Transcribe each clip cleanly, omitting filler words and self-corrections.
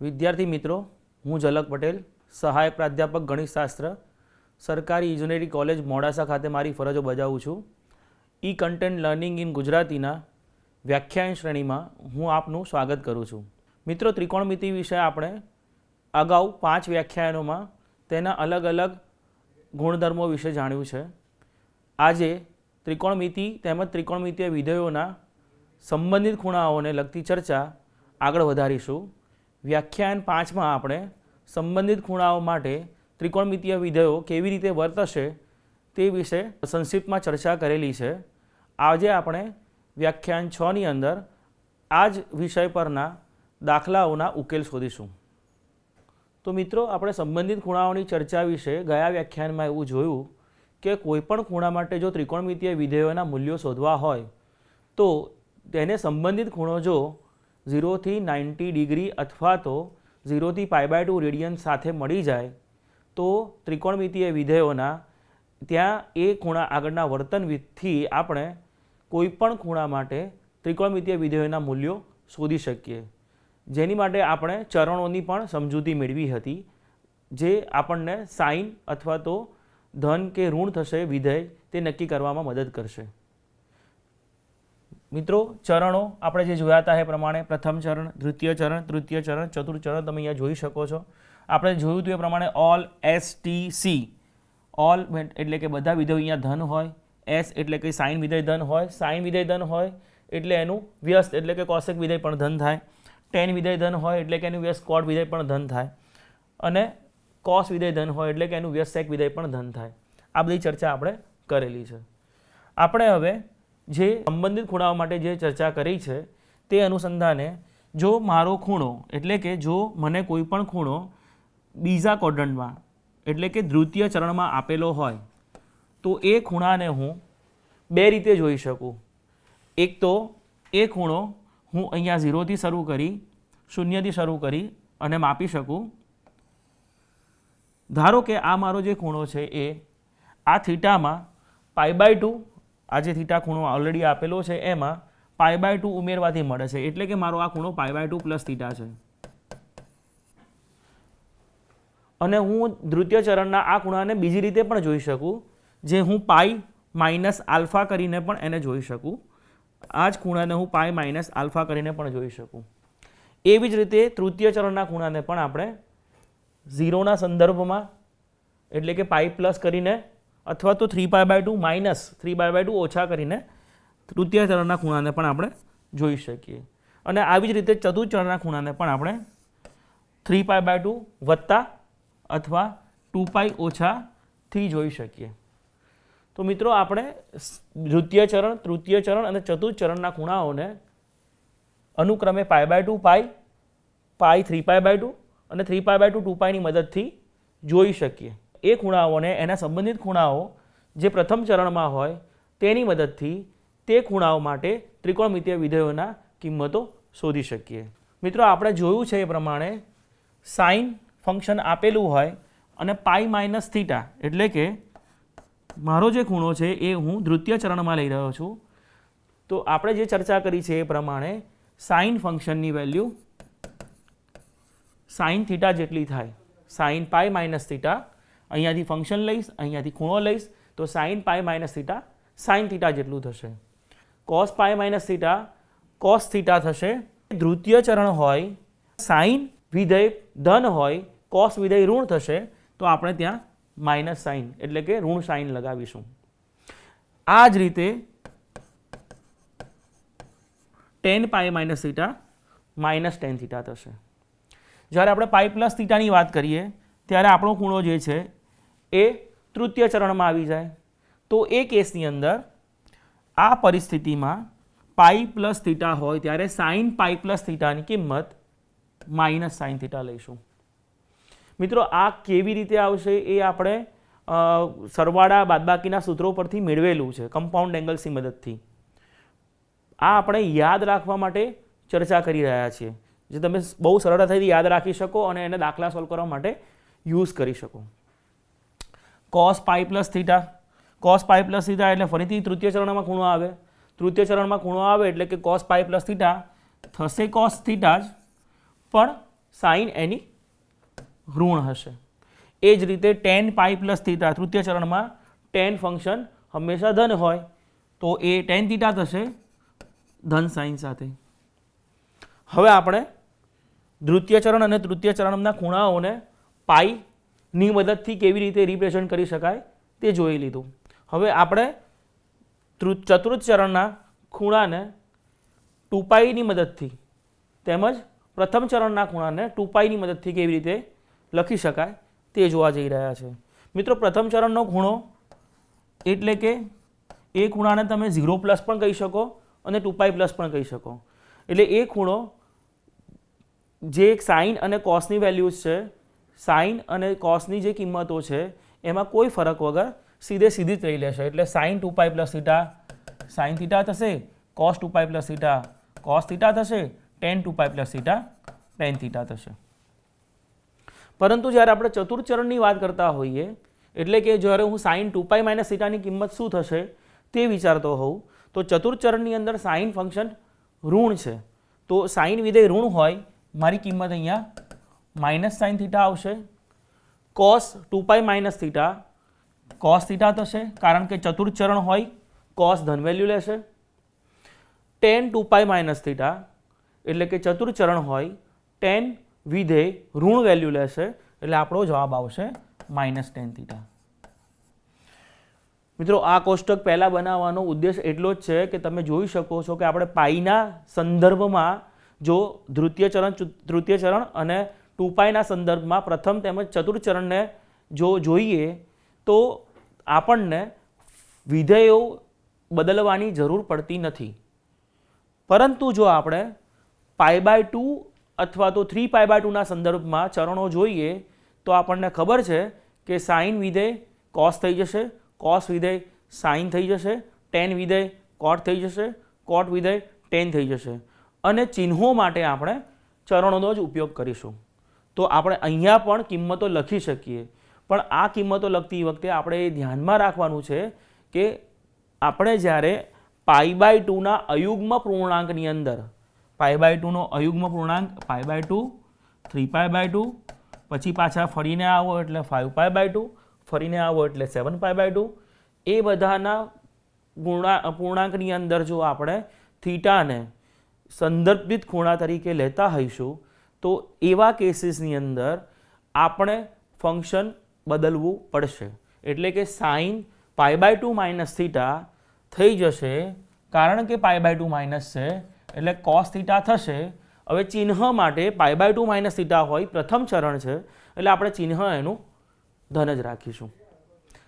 વિદ્યાર્થી મિત્રો, હું ઝલક પટેલ, સહાયક પ્રાધ્યાપક ગણિતશાસ્ત્ર, સરકારી ઇજનેરી કોલેજ મોડાસા ખાતે મારી ફરજો બજાવું છું. ઈ કન્ટેન્ટ લર્નિંગ ઇન ગુજરાતીના વ્યાખ્યાન શ્રેણીમાં હું આપનું સ્વાગત કરું છું. મિત્રો, ત્રિકોણમિતિ વિશે આપણે અગાઉ 5 વ્યાખ્યાનોમાં તેના અલગ અલગ ગુણધર્મો વિશે જાણ્યું છે. આજે ત્રિકોણમિતિ તેમજ ત્રિકોણમિતિય વિધેયોના સંબંધિત ખૂણાઓને લગતી ચર્ચા આગળ વધારીશું. વ્યાખ્યાન 5માં આપણે સંબંધિત ખૂણાઓ માટે ત્રિકોણમિતિય વિધેયો કેવી રીતે વર્તશે તે વિશે સંક્ષિપ્તમાં ચર્ચા કરેલી છે. આજે આપણે વ્યાખ્યાન 6ની અંદર આ જ વિષય પરના દાખલાઓના ઉકેલ શોધીશું. તો મિત્રો, આપણે સંબંધિત ખૂણાઓની ચર્ચા વિશે ગયા વ્યાખ્યાનમાં એવું જોયું કે કોઈપણ ખૂણા માટે જો ત્રિકોણમિતિય વિધેયોના મૂલ્યો શોધવા હોય તો તેને સંબંધિત ખૂણો જો 0 થી 90 ડિગ્રી અથવા તો 0 થી π/2 રેડિયન સાથે મળી જાય તો ત્રિકોણમિતિય વિધેયોના ત્યાં એ ખૂણા આગળના વર્તનથી આપણે કોઈપણ ખૂણા માટે ત્રિકોણમિતિય વિધેયોના મૂલ્યો શોધી શકીએ. જેની માટે આપણે ચરણોની પણ સમજૂતી મેળવી હતી, જે આપણને સાઇન અથવા તો ધન કે ઋણ થશે વિધેય તે નક્કી કરવામાં મદદ કરશે. મિત્રો, ચરણો આપણે જે જોયા હતા એ પ્રમાણે પ્રથમ ચરણ, દ્વિતીય ચરણ, તૃતીય ચરણ, ચતુર્થ ચરણ તમે અહીંયા જોઈ શકો છો. આપણે જોયું હતું એ પ્રમાણે ઓલ STC, ઓલ એટલે કે બધા વિધેયો અહીંયા ધન હોય, S એટલે કે સાઇન વિધેય ધન હોય, સાઇન વિધેય ધન હોય એટલે એનું વ્યસ્ત એટલે કે કોસેક વિધેય પણ ધન થાય, ટેન વિધેય ધન હોય એટલે કે એનું વ્યસ્ત કોટ વિધેય પણ ધન થાય, અને કોસ વિધેય ધન હોય એટલે કે એનું વ્યસ્ત સેક વિધેય પણ ધન થાય. આ બધી ચર્ચા આપણે કરેલી છે. આપણે હવે જે સંબંધિત ખૂણાઓ માટે જે ચર્ચા કરી છે તે અનુસંધાને જો મારો ખૂણો એટલે કે જો મને કોઈ પણ ખૂણો બીજા ક્વોડ્રન્ટમાં એટલે કે દ્વિતીય ચરણમાં આપેલો હોય તો એ ખૂણાને હું બે રીતે જોઈ શકું. એક તો એ ખૂણો હું અહીંયા 0થી શરૂ કરી 0થી શરૂ કરી અને માપી શકું. ધારો કે આ મારો જે ખૂણો છે એ આ થીટામાં π/2, આ જે થીટા ખૂણો ઓલરેડી આપેલો છે એમાં π/2 ઉમેરવાથી મળે છે, એટલે કે મારો આ ખૂણો π/2 પ્લસ થીટા છે. અને હું દ્વિતીય ચરણના આ ખૂણાને બીજી રીતે પણ જોઈ શકું, જે હું પાઈ માઇનસ આલ્ફા કરીને પણ એને જોઈ શકું. આ જ ખૂણાને હું પાઈ માઇનસ આલ્ફા કરીને પણ જોઈ શકું. એવી જ રીતે તૃતીય ચરણના ખૂણાને પણ આપણે 0ના સંદર્ભમાં એટલે કે પાઈ પ્લસ કરીને અથવા તો 3π/2 માઇનસ 3π/2 ઓછા કરીને તૃતીય ચરણના ખૂણાને પણ આપણે જોઈ શકીએ. અને આવી જ રીતે ચતુર્થ ચરણના ખૂણાને પણ આપણે 3π/2 વત્તા અથવા 2π ઓછાથી જોઈ શકીએ. તો મિત્રો, આપણે દ્વિતીય ચરણ, તૃતીય ચરણ અને ચતુર્થ ચરણના ખૂણાઓને અનુક્રમે π/2 પાઈ, પાઈ 3π/2 અને 3π/2 2πની મદદથી જોઈ શકીએ. એ ખૂણાઓને એના સંબંધિત ખૂણાઓ જે પ્રથમ ચરણમાં હોય તેની મદદથી તે ખૂણાઓ માટે ત્રિકોણમિતિય વિધેયોના કિંમતો શોધી શકીએ. મિત્રો, આપણે જોયું છે એ પ્રમાણે સાઇન ફંક્શન આપેલું હોય અને પાઈ માઇનસ થીટા એટલે કે મારો જે ખૂણો છે એ હું દ્વિતીય ચરણમાં લઈ રહ્યો છું. તો આપણે જે ચર્ચા કરી છે એ પ્રમાણે સાઇન ફંક્શનની વેલ્યુ સાઇન થીટા જેટલી થાય. સાઇન પાઈ માઇનસ થીટા, અહીંયાથી ફંક્શન લઈશ, અહીંયાથી ખૂણો લઈશ તો સાઇન પાઈ માઇનસ થીટા સાઇન થીટા જેટલું થશે. કોસ પાઈ માઇનસ થીટા કોસ થીટા થશે. દ્વિતીય ચરણ હોય, સાઇન વિધેય ધન હોય, કોસ વિધેય ઋણ થશે તો આપણે ત્યાં માઇનસ સાઇન એટલે કે ઋણ સાઇન લગાવીશું. આ જ રીતે ટેન પાઈ minus theta minus ten theta થશે. જ્યારે આપણે પાઈ પ્લસ થીટાની વાત કરીએ ત્યારે આપણો ખૂણો જે છે એ તૃતીય ચરણમાં આવી જાય. તો એ કેસની અંદર આ પરિસ્થિતિમાં પાઈ પ્લસ થીટા હોય ત્યારે સાઇન પાઈ પ્લસ થીટાની કિંમત માઇનસ સાઇન થીટા લઈશું. મિત્રો, આ કેવી રીતે આવશે એ આપણે સરવાળા બાદબાકીના સૂત્રો પરથી મેળવેલું છે કમ્પાઉન્ડ એંગલ્સની મદદથી. આ આપણે યાદ રાખવા માટે ચર્ચા કરી રહ્યા છીએ, જે તમે બહુ સરળતાથી યાદ રાખી શકો અને એને દાખલા સોલ્વ કરવા માટે યુઝ કરી શકો. કોસ પાઈ પ્લસ થીટા, કોસ પાઈ પ્લસ થીટા એટલે ફરીથી તૃતીય ચરણમાં ખૂણો આવે. તૃતીય ચરણમાં ખૂણો આવે એટલે કે કોસ પાઈ પ્લસ થીટા થશે કોસ થીટા જ, પણ સાઇન એની ઋણ હશે. એ જ રીતે tan પાઈ પ્લસ થીટા તૃતીય ચરણમાં tan ફંક્શન હંમેશા ધન હોય તો એ tan થીટા થશે ધન સાઇન સાથે. હવે આપણે દ્વિતીય ચરણ અને તૃતીય ચરણના ખૂણાઓને પાઈની મદદથી કેવી રીતે રિપ્રેઝન્ટ કરી શકાય તે જોઈ લીધું. હવે આપણે ચતુર્થ ચરણના ખૂણાને 2πની મદદથી તેમજ પ્રથમ ચરણના ખૂણાને 2πની મદદથી કેવી રીતે લખી શકાય તે જોવા જઈ રહ્યા છે. મિત્રો, પ્રથમ ચરણનો ખૂણો એટલે કે એ ખૂણાને તમે 0 પ્લસ પણ કહી શકો અને 2π પ્લસ પણ કહી શકો. એટલે એ ખૂણો જે સાઇન અને કોસની વેલ્યુઝ છે, સાઇન અને કોસની જે કિંમતો છે એમાં કોઈ ફરક વગર સીધી જ લઈ લેશે. એટલે sine 2π plus theta sine theta થશે, cos 2π plus theta cos theta થશે, tan 2π plus theta tan theta થશે. પરંતુ જ્યારે આપણે ચતુર્થ ચરણની વાત કરતા હોઈએ એટલે કે જ્યારે હું સાઇન 2π માઇનસ થીટાની કિંમત શું થશે તે વિચારતો હોઉં તો ચતુર્થ ચરણની અંદર સાઇન ફંક્શન ઋણ છે. તો સાઇન વિધેય ઋણ હોય, મારી કિંમત અહીંયા માઇનસ સાઇન થીટા આવશે. Cos 2π minus theta cos theta થશે કારણ કે ચતુર્થ ચરણ હોય, કોસ ધન વેલ્યુ લેશે. tan 2π માઇનસ થીટા એટલે કે ચતુર્થ ચરણ હોય, tan વિધેય ઋણ વેલ્યુ લેશે એટલે આપણો જવાબ આવશે માઇનસ tan થીટા. મિત્રો, આ કોષ્ટક પહેલાં બનાવવાનો ઉદ્દેશ એટલો જ છે કે તમે જોઈ શકો છો કે આપણે પાઈના સંદર્ભમાં જો તૃતીય ચરણ અને 2πના સંદર્ભમાં પ્રથમ તેમજ ચતુર્થ ચરણને જો જોઈએ તો આપણને વિધેયો બદલવાની જરૂર પડતી નથી. પરંતુ જો આપણે π/2 અથવા તો 3π/2ના સંદર્ભમાં ચરણો જોઈએ તો આપણને ખબર છે કે સાઇન વિધેય કોસ થઈ જશે, કોસ વિધેય સાઇન થઈ જશે, tan વિધેય કોટ થઈ જશે, કોટ વિધેય tan થઈ જશે. અને ચિહ્નો માટે આપણે ચરણોનો જ ઉપયોગ કરીશું. તો આપણે અહીંયા પણ કિંમતો લખી શકીએ, પણ આ કિંમતો લખતી વખતે આપણે એ ધ્યાનમાં રાખવાનું છે કે આપણે જ્યારે π/2ના અયુગ્મ પૂર્ણાંકની અંદર π/2નો અયુગ્મ પૂર્ણાંક π/2, 3π/2, પછી પાછા ફરીને આવો એટલે 5π/2, ફરીને આવો એટલે 7π/2, એ બધાના પૂર્ણાંકની અંદર જો આપણે થીટાને સંદર્ભિત ખૂણા તરીકે લેતા હોઈશું તો એવા કેસીસની અંદર આપણે ફંક્શન બદલવું પડશે. એટલે કે સાઇન π/2 માઇનસ થીટા થઈ જશે કારણ કે π/2 માઇનસ છે એટલે કોસ થીટા થશે. હવે ચિહ્ન માટે π/2 માઇનસ થીટા હોય, પ્રથમ ચરણ છે એટલે આપણે ચિહ્ન એનું ધન જ રાખીશું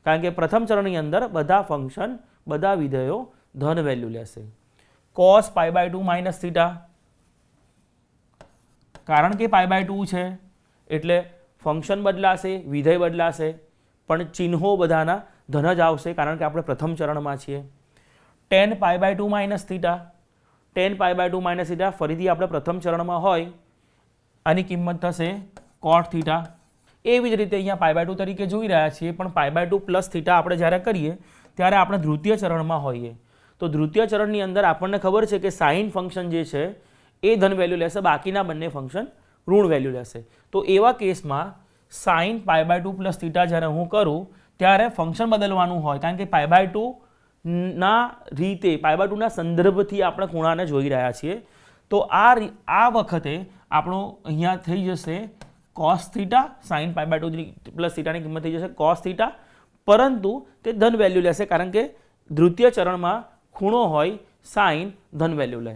કારણ કે પ્રથમ ચરણની અંદર બધા ફંક્શન બધા વિધેયો ધન વેલ્યુ લેશે. કોસ π/2 માઇનસ થીટા કારણ કે π/2 છે એટલે ફંક્શન બદલાશે, વિધેય બદલાશે, પણ ચિહ્નો બધાના ધન જ આવશે કારણ કે આપણે પ્રથમ ચરણમાં છીએ. tan π/2 minus theta tan π/2 minus theta ફરીથી આપણે પ્રથમ ચરણમાં હોય, આની કિંમત થશે કોટ થીટા. એવી જ રીતે અહીંયા π/2 તરીકે જોઈ રહ્યા છીએ, પણ π/2 પ્લસ થીટા આપણે જ્યારે કરીએ ત્યારે આપણે દ્વિતીય ચરણમાં હોઈએ. તો દ્વિતીય ચરણની અંદર આપણને ખબર છે કે સાઇન ફંક્શન જે છે એ ધન વેલ્યુ લેશે, બાકીના બંને ફંક્શન ઋણ વેલ્યુ લેશે. તો એવા કેસમાં સાઇન π/2 પ્લસ થીટા જ્યારે હું કરું ત્યારે ફંક્શન બદલવાનું હોય કારણ કે π/2ના રીતે π/2ના સંદર્ભથી આપણે ખૂણાને જોઈ રહ્યા છીએ. તો આ વખતે આપણો અહીંયા થઈ જશે કોસ થીટા, સાઇન π/2 પ્લસ થીટાની કિંમત થઈ જશે કોસ થીટા, પરંતુ તે ધન વેલ્યુ લેશે કારણ કે દ્વિતીય ચરણમાં ખૂણો હોય સાઇન ધન વેલ્યુ લે.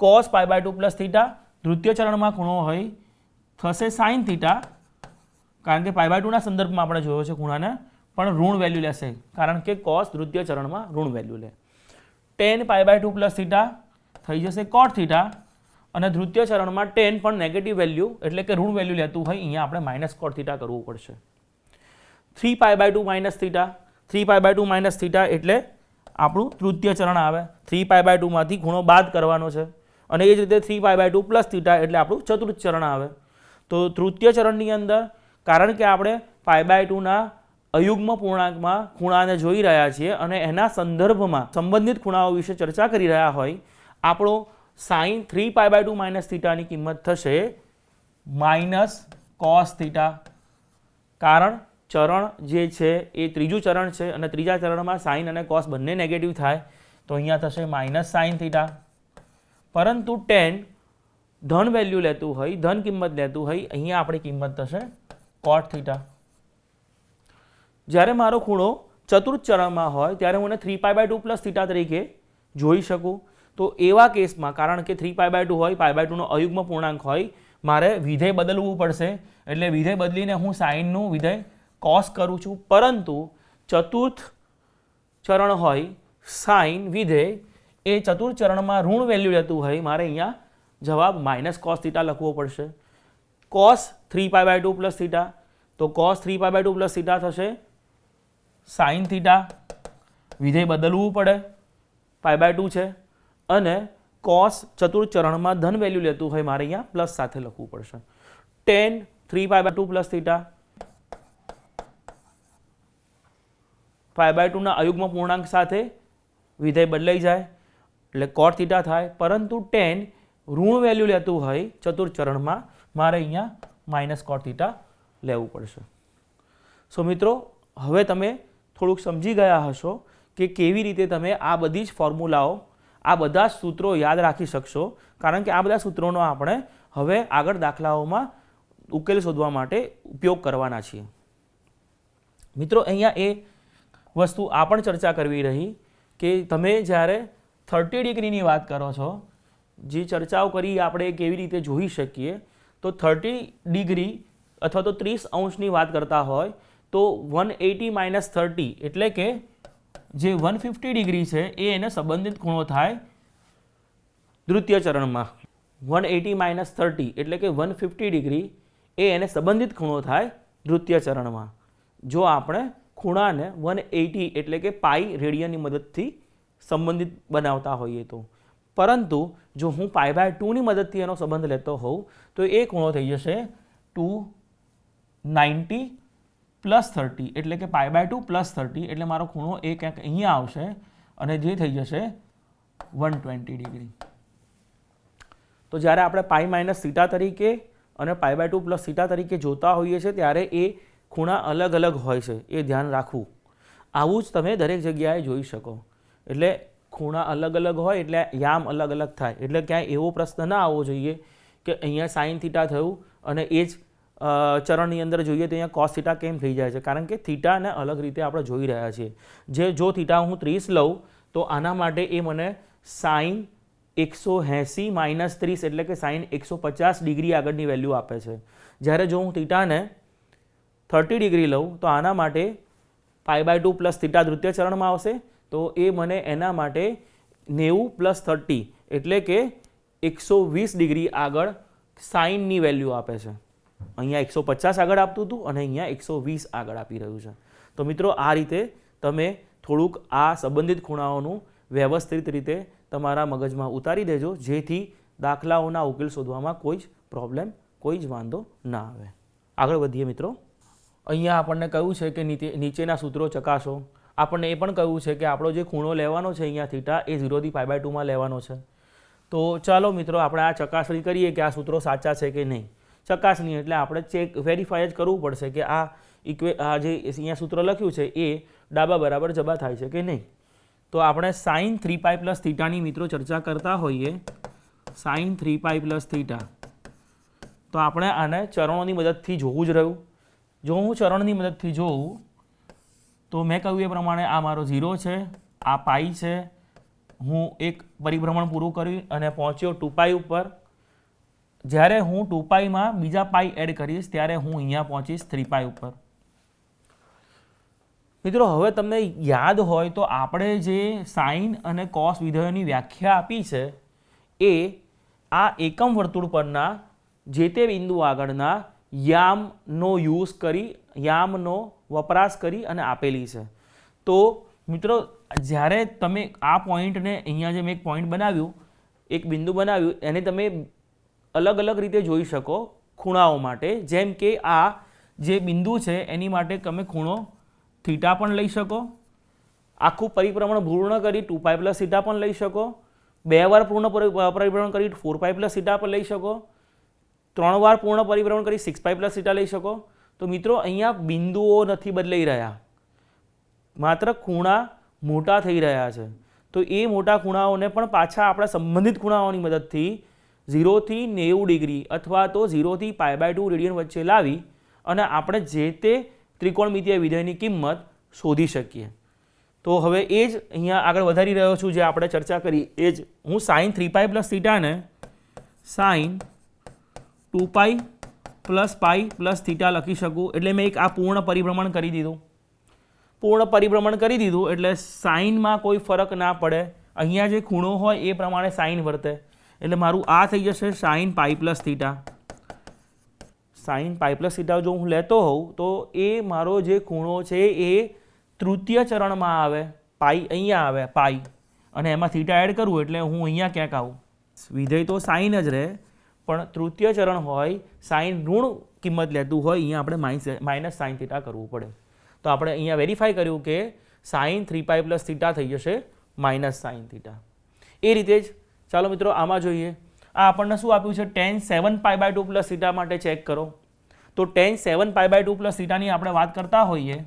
કોસ π/2 પ્લસ થીટા દ્વિતીય ચરણમાં ખૂણો હોય થશે સાઇન થીટા કારણ કે π/2ના સંદર્ભમાં આપણે જોયો છે ખૂણાને, પણ ઋણ વેલ્યુ લેશે કારણ કે કોસ દ્વિતીય ચરણમાં ઋણ વેલ્યુ લે. tan π/2 પ્લસ થીટા થઈ જશે કોટ થીટા અને દ્વિતીય ચરણમાં tan પણ નેગેટિવ વેલ્યુ એટલે કે ઋણ વેલ્યુ લેતું હોય, અહીંયા આપણે માઇનસ કોટ થીટા કરવું પડશે. 3π/2 માઇનસ થીટા 3π/2 માઇનસ થીટા એટલે આપણું તૃતીય ચરણ આવે. 3π/2 માંથી ખૂણો બાદ કરવાનો છે અને એ જ રીતે 3π/2 પ્લસ થીટા એટલે આપણું ચતુર્થ ચરણ આવે. તો તૃતીય ચરણની અંદર કારણ કે આપણે π/2ના અયુગ્મ પૂર્ણાંકમાં ખૂણાને જોઈ રહ્યા છીએ અને એના સંદર્ભમાં સંબંધિત ખૂણાઓ વિશે ચર્ચા કરી રહ્યા હોય, આપણો સાઇન 3π/2 માઇનસ થીટાની કિંમત થશે માઇનસ કોસ થીટા, કારણ ચરણ જે છે એ ત્રીજું ચરણ છે અને ત્રીજા ચરણમાં સાઇન અને કોસ બંને નેગેટિવ થાય તો અહીંયા થશે માઇનસ સાઇન થીટા. પરંતુ ટેન ધન વેલ્યુ લેતું હોય, ધન કિંમત લેતું હોય, અહીંયા આપણી કિંમત થશે કોટ થીટા. જ્યારે મારો ખૂણો ચતુર્થ ચરણમાં હોય ત્યારે હું એને 3π/2 પ્લસ થીટા તરીકે જોઈ શકું. તો એવા કેસમાં, કારણ કે 3π/2 હોય, π/2 નો અયુગ્મ પૂર્ણાંક હોય, મારે વિધેય બદલવું પડશે. એટલે વિધેય બદલીને હું સાઇનનું વિધેય કોસ કરું છું. પરંતુ ચતુર્થ ચરણ હોય, સાઇન વિધેય એ ચતુર્થ ચરણમાં ઋણ વેલ્યુ લેતું હોય, મારે અહીંયા જવાબ માઇનસ કોસ થીટા લખવો પડશે. કોસ 3π/2 પ્લસ થીટા, તો કોસ 3π/2 પ્લસ થીટા થશે સાઇન થીટા, વિધેય બદલવું પડે, π/2 છે. અને કોસ ચતુર્થ ચરણમાં ધન વેલ્યુ લેતું હોય, મારે અહીંયા પ્લસ સાથે લખવું પડશે. ટેન 3π/2 પ્લસ થીટા, π/2 ના અયુગ્મ પૂર્ણાંક સાથે વિધેય બદલાઈ જાય એટલે કોટ થીટા થાય. પરંતુ ટેન ઋણ વેલ્યુ લેતું હોય ચતુર્થ ચરણમાં, મારે અહીંયા માઇનસ કોટ થીટા લેવું પડશે. સો મિત્રો, હવે તમે થોડુંક સમજી ગયા હશો કે કેવી રીતે તમે આ બધી જ ફોર્મ્યુલાઓ, આ બધા જ સૂત્રો યાદ રાખી શકશો. કારણ કે આ બધા સૂત્રોનો આપણે હવે આગળ દાખલાઓમાં ઉકેલ શોધવા માટે ઉપયોગ કરવાના છીએ. મિત્રો, અહીંયા એ વસ્તુ આ પણ ચર્ચા કરવી રહી કે તમે જ્યારે 30 ડિગ્રીની વાત કરો છો, જે ચર્ચાઓ કરી આપણે કેવી રીતે જોઈ શકીએ, તો 30 ડિગ્રી અથવા તો 30 અંશની વાત કરતા હોય તો 180 માઇનસ 30 એટલે કે જે 150 ડિગ્રી છે એ એને સંબંધિત ખૂણો થાય દ્વિતીય ચરણમાં. 180 માઇનસ 30 એટલે કે 150 ડિગ્રી એ એને સંબંધિત ખૂણો થાય દ્વિતીય ચરણમાં. જો આપણે ખૂણાને 180 એટલે કે પાઈ રેડિયનની મદદથી સંબંધિત બનાવતા હોઈએ તો. પરંતુ જો હું π/2 ની મદદથી એનો સંબંધ લેતો હોઉં તો એ ખૂણો થઈ જશે 290 પ્લસ 30 એટલે કે π/2 પ્લસ 30 એટલે મારો ખૂણો એ ક્યાંક અહીંયા આવશે અને જે થઈ જશે 120 ડિગ્રી. તો જ્યારે આપણે પાઈ માઇનસ થીટા તરીકે અને π/2 પ્લસ થીટા તરીકે જોતા હોઈએ છીએ ત્યારે એ ખૂણા અલગ અલગ હોય છે, એ ધ્યાન રાખવું. આવું જ તમે દરેક જગ્યાએ જોઈ શકો. એટલે ખૂણા અલગ અલગ હોય એટલે યામ અલગ અલગ થાય. એટલે ક્યાંય એવો પ્રશ્ન ના આવવો જોઈએ કે અહીંયા સાઇન થીટા થયું અને એ જ ચરણની અંદર જોઈએ તો અહીંયા કોસ થીટા કેમ થઈ જાય છે. કારણ કે થીટાને અલગ રીતે આપણે જોઈ રહ્યા છીએ. જો થીટા હું 30 લઉં તો આના માટે એ મને સાઇન 180 માઇનસ 30 એટલે કે સાઇન 150 ડિગ્રી આગળની વેલ્યુ આપે છે. જ્યારે જો હું થીટાને 30 ડિગ્રી લઉં તો આના માટે π/2 પ્લસ થીટા દ્વિતીય ચરણમાં આવશે. તો એ મને એના માટે 90 પ્લસ 30 એટલે કે 120 ડિગ્રી આગળ સાઇનની વેલ્યુ આપે છે. અહીંયા 150 આગળ આપતું હતું અને અહીંયા 120 આગળ આપી રહ્યું છે. તો મિત્રો, આ રીતે તમે થોડુંક આ સંબંધિત ખૂણાઓનું વ્યવસ્થિત રીતે તમારા મગજમાં ઉતારી દેજો, જેથી દાખલાઓના ઉકેલ શોધવામાં કોઈ જ પ્રોબ્લેમ, કોઈ જ વાંધો ના આવે. આગળ વધીએ મિત્રો. અહીંયા આપણને કહ્યું છે કે નીચેના સૂત્રો ચકાસો. આપણને એ પણ કહ્યું છે કે આપણો જે ખૂણો લેવાનો છે અહીંયા થીટા એ 0 થી π/2 માં લેવાનો છે. તો ચાલો મિત્રો, આપણે આ ચકાસણી કરીએ કે આ સૂત્રો સાચા છે કે નહીં. ચકાસણી એટલે આપણે વેરીફાઈ જ કરવું પડશે કે આ જે અહીંયા સૂત્ર લખ્યું છે એ ડાબા બરાબર જબા થાય છે કે નહીં. તો આપણે સાઇન 3π પ્લસ થીટાની મિત્રો ચર્ચા કરતા હોઈએ, સાઇન 3π પ્લસ થીટા, તો આપણે આને ચરણોની મદદથી જોવું જ રહ્યું. જો હું ચરણની મદદથી જોઉં તો મેં કહ્યું એ પ્રમાણે આ મારો 0 છે, આ પાઈ છે. હું એક પરિભ્રમણ પૂરું કરી અને પહોંચ્યો 2π ઉપર. જ્યારે હું 2πમાં બીજા પાઈ એડ કરીશ ત્યારે હું અહીંયા પહોંચીશ 3π ઉપર. મિત્રો, હવે તમને યાદ હોય તો આપણે જે સાઇન અને કોસ વિધેયોની વ્યાખ્યા આપી છે એ આ એકમ વર્તુળ પરના જે તે બિંદુ આગળના યામનો યુઝ કરી, યામનો વપરાશ કરી અને આપેલી છે. તો મિત્રો, જ્યારે તમે આ પોઈન્ટને અહીંયા જે મેં એક પોઈન્ટ બનાવ્યું, એક બિંદુ બનાવ્યું, એને તમે અલગ અલગ રીતે જોઈ શકો ખૂણાઓ માટે. જેમ કે આ જે બિંદુ છે એની માટે તમે ખૂણો થીટા પણ લઈ શકો, આખું પરિભ્રમણ પૂર્ણ કરી 2π પ્લસ થીટા પણ લઈ શકો, 2 વાર પૂર્ણ પરિભ્રમણ કરી 4π પ્લસ થીટા પણ લઈ શકો. 3 વાર પૂર્ણ પરિભ્રમણ કરી 6π + θ લઈ શકો. તો મિત્રો અહીંયા બિંદુઓ નથી બદલાઈ રહ્યા, માત્ર ખૂણા મોટા થઈ રહ્યા છે. તો એ મોટા ખૂણાઓને પણ પાછા આપણા સંબંધિત ખૂણાઓની મદદથી 0 થી 90 ડિગ્રી અથવા તો 0 થી π/2 રેડિયન વચ્ચે લાવી અને આપણે જે તે ત્રિકોણમિતીય વિધેયની કિંમત શોધી શકીએ. તો હવે એ જ અહીંયા આગળ વધારી રહ્યો છું, જે આપણે ચર્ચા કરી એ જ. હું sin 3π + θ ને sin 2π + π + θ લખી શકું. એટલે મેં એક આ પૂર્ણ પરિભ્રમણ કરી દીધું. પૂર્ણ પરિભ્રમણ કરી દીધું એટલે સાઇનમાં કોઈ ફરક ના પડે. અહીંયા જે ખૂણો હોય એ પ્રમાણે સાઇન વર્તે. એટલે મારું આ થઈ જશે sin π + θ. sin π + θ જો હું લેતો હોઉં તો એ મારો જે ખૂણો છે એ તૃતીય ચરણમાં આવે. પાઈ અહીંયા આવે પાઈ, અને એમાં થીટા એડ કરું એટલે હું અહીંયા ક્યાંક આવું. વિધેય તો સાઇન જ રહે, પણ તૃતીય ચરણ હોય, સાઇન ઋણ કિંમત લેતું હોય, અહીંયા આપણે -sin θ કરવું પડે. તો આપણે અહીંયા વેરીફાઈ કર્યું કે sin 3π + θ થઈ જશે -sin θ. એ રીતે જ ચાલો મિત્રો આમાં જોઈએ. આ આપણને શું આપ્યું છે? tan 7π/2 + θ માટે ચેક કરો. તો tan 7π/2 + θ ની આપણે વાત કરતા હોઈએ